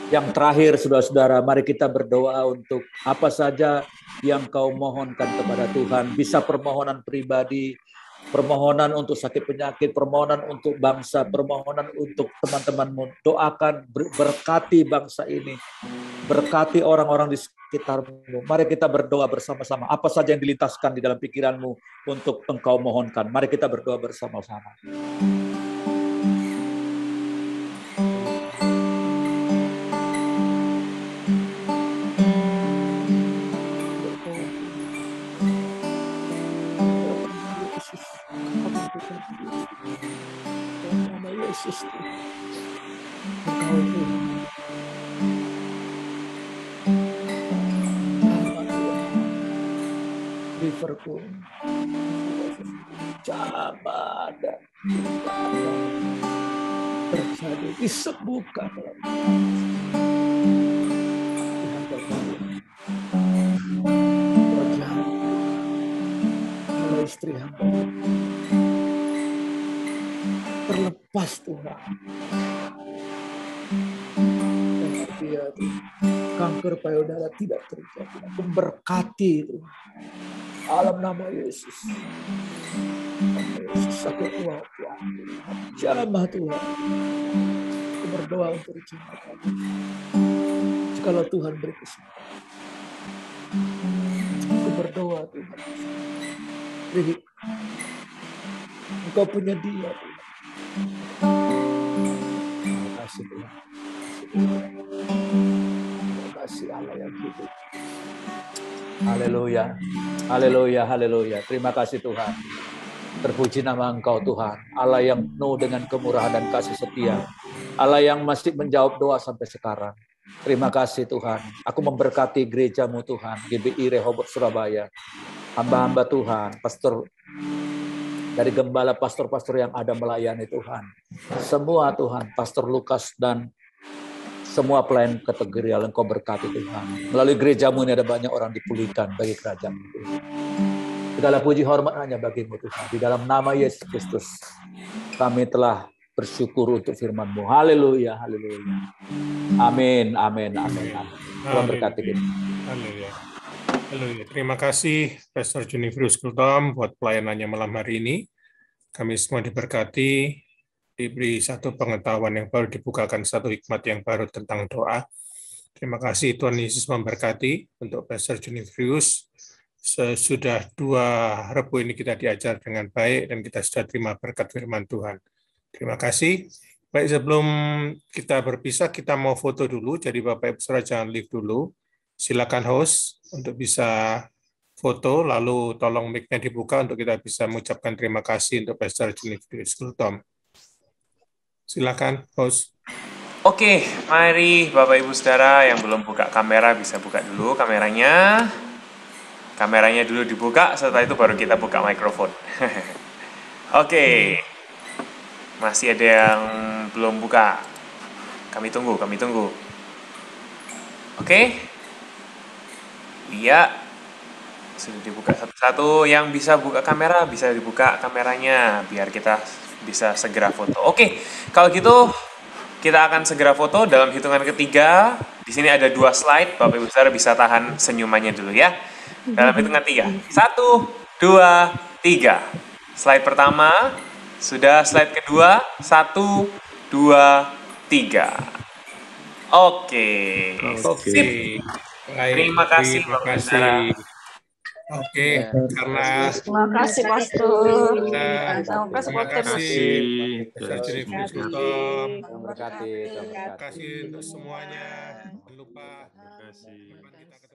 Yang terakhir, saudara-saudara, mari kita berdoa untuk apa saja yang kau mohonkan kepada Tuhan. Bisa permohonan pribadi, permohonan untuk sakit penyakit, permohonan untuk bangsa, permohonan untuk teman-temanmu. Doakan, berkati bangsa ini, berkati orang-orang di sekitarmu. Mari kita berdoa bersama-sama. Apa saja yang dilintaskan di dalam pikiranmu untuk engkau mohonkan. Mari kita berdoa bersama-sama. Yesus, Engkau Tuhan. Riverku, jangan ada terjadi, disembuhkan oleh istri hamba. Terlepas Tuhan. Dan dia kanker payudara tidak terjadi. Aku berkati Tuhan. Alam nama Yesus. Nama Yesus aku kuat Tuhan. Jamah Tuhan. Aku berdoa untuk jemaat. Jikalau Tuhan beri kesempatan. Aku berdoa Tuhan. Beri. Engkau punya dia Tuhan. Terima kasih Tuhan. Terima kasih Allah yang hidup. Haleluya. Haleluya, haleluya. Terima kasih Tuhan. Terpuji nama Engkau Tuhan. Allah yang penuh dengan kemurahan dan kasih setia. Allah yang masih menjawab doa sampai sekarang. Terima kasih Tuhan. Aku memberkati gerejamu Tuhan. GBI Rehoboth Surabaya. Hamba-hamba Tuhan. Pastor dari gembala pastor-pastor yang ada melayani Tuhan. Semua Tuhan, Pastor Lukas dan semua pelayan kategori yang Engkau berkati Tuhan. Melalui gerejamu ini ada banyak orang dipulihkan bagi kerajaan Tuhan. Segala puji hormat hanya bagimu Tuhan. Di dalam nama Yesus Kristus kami telah bersyukur untuk firman-Mu. Haleluya, haleluya. Amin, amin, amin, amin. Tuhan berkati kita. Haleluya. Haleluya. Terima kasih Pastor Junifrius Kultom buat pelayanannya malam hari ini. Kami semua diberkati, diberi satu pengetahuan yang baru, dibukakan satu hikmat yang baru tentang doa. Terima kasih Tuhan Yesus memberkati untuk Pastor Junifrius. Sesudah 2 Rebu ini kita diajar dengan baik dan kita sudah terima berkat firman Tuhan. Terima kasih. Baik, sebelum kita berpisah, kita mau foto dulu. Jadi Bapak Ibu Saudara jangan leave dulu. Silakan host untuk bisa foto, lalu tolong mic-nya dibuka untuk kita bisa mengucapkan terima kasih untuk Pastor Junifrius Kultom. Silakan host. Oke, mari Bapak Ibu Saudara yang belum buka kamera bisa buka dulu kameranya. Kameranya dulu dibuka, setelah itu baru kita buka mikrofon. Oke. Masih ada yang belum buka. Kami tunggu. Oke. Iya. Sudah dibuka satu-satu. Yang bisa buka kamera, bisa dibuka kameranya biar kita bisa segera foto. Oke. Kalau gitu kita akan segera foto dalam hitungan ketiga. Di sini ada 2 slide. Bapak Ibu Saudara bisa tahan senyumannya dulu ya. Dalam hitungan 3. 1, 2, 3. Slide pertama. Sudah, slide kedua. 1, 2, 3. Oke. Sip. Terima kasih Bapak Ibu Saudara. Oke, karena Terima kasih Pastor. terima kasih Pastor Junifrius Kultom. Terima kasih. Terima kasih untuk semuanya. Jangan lupa. Terima kasih. Kita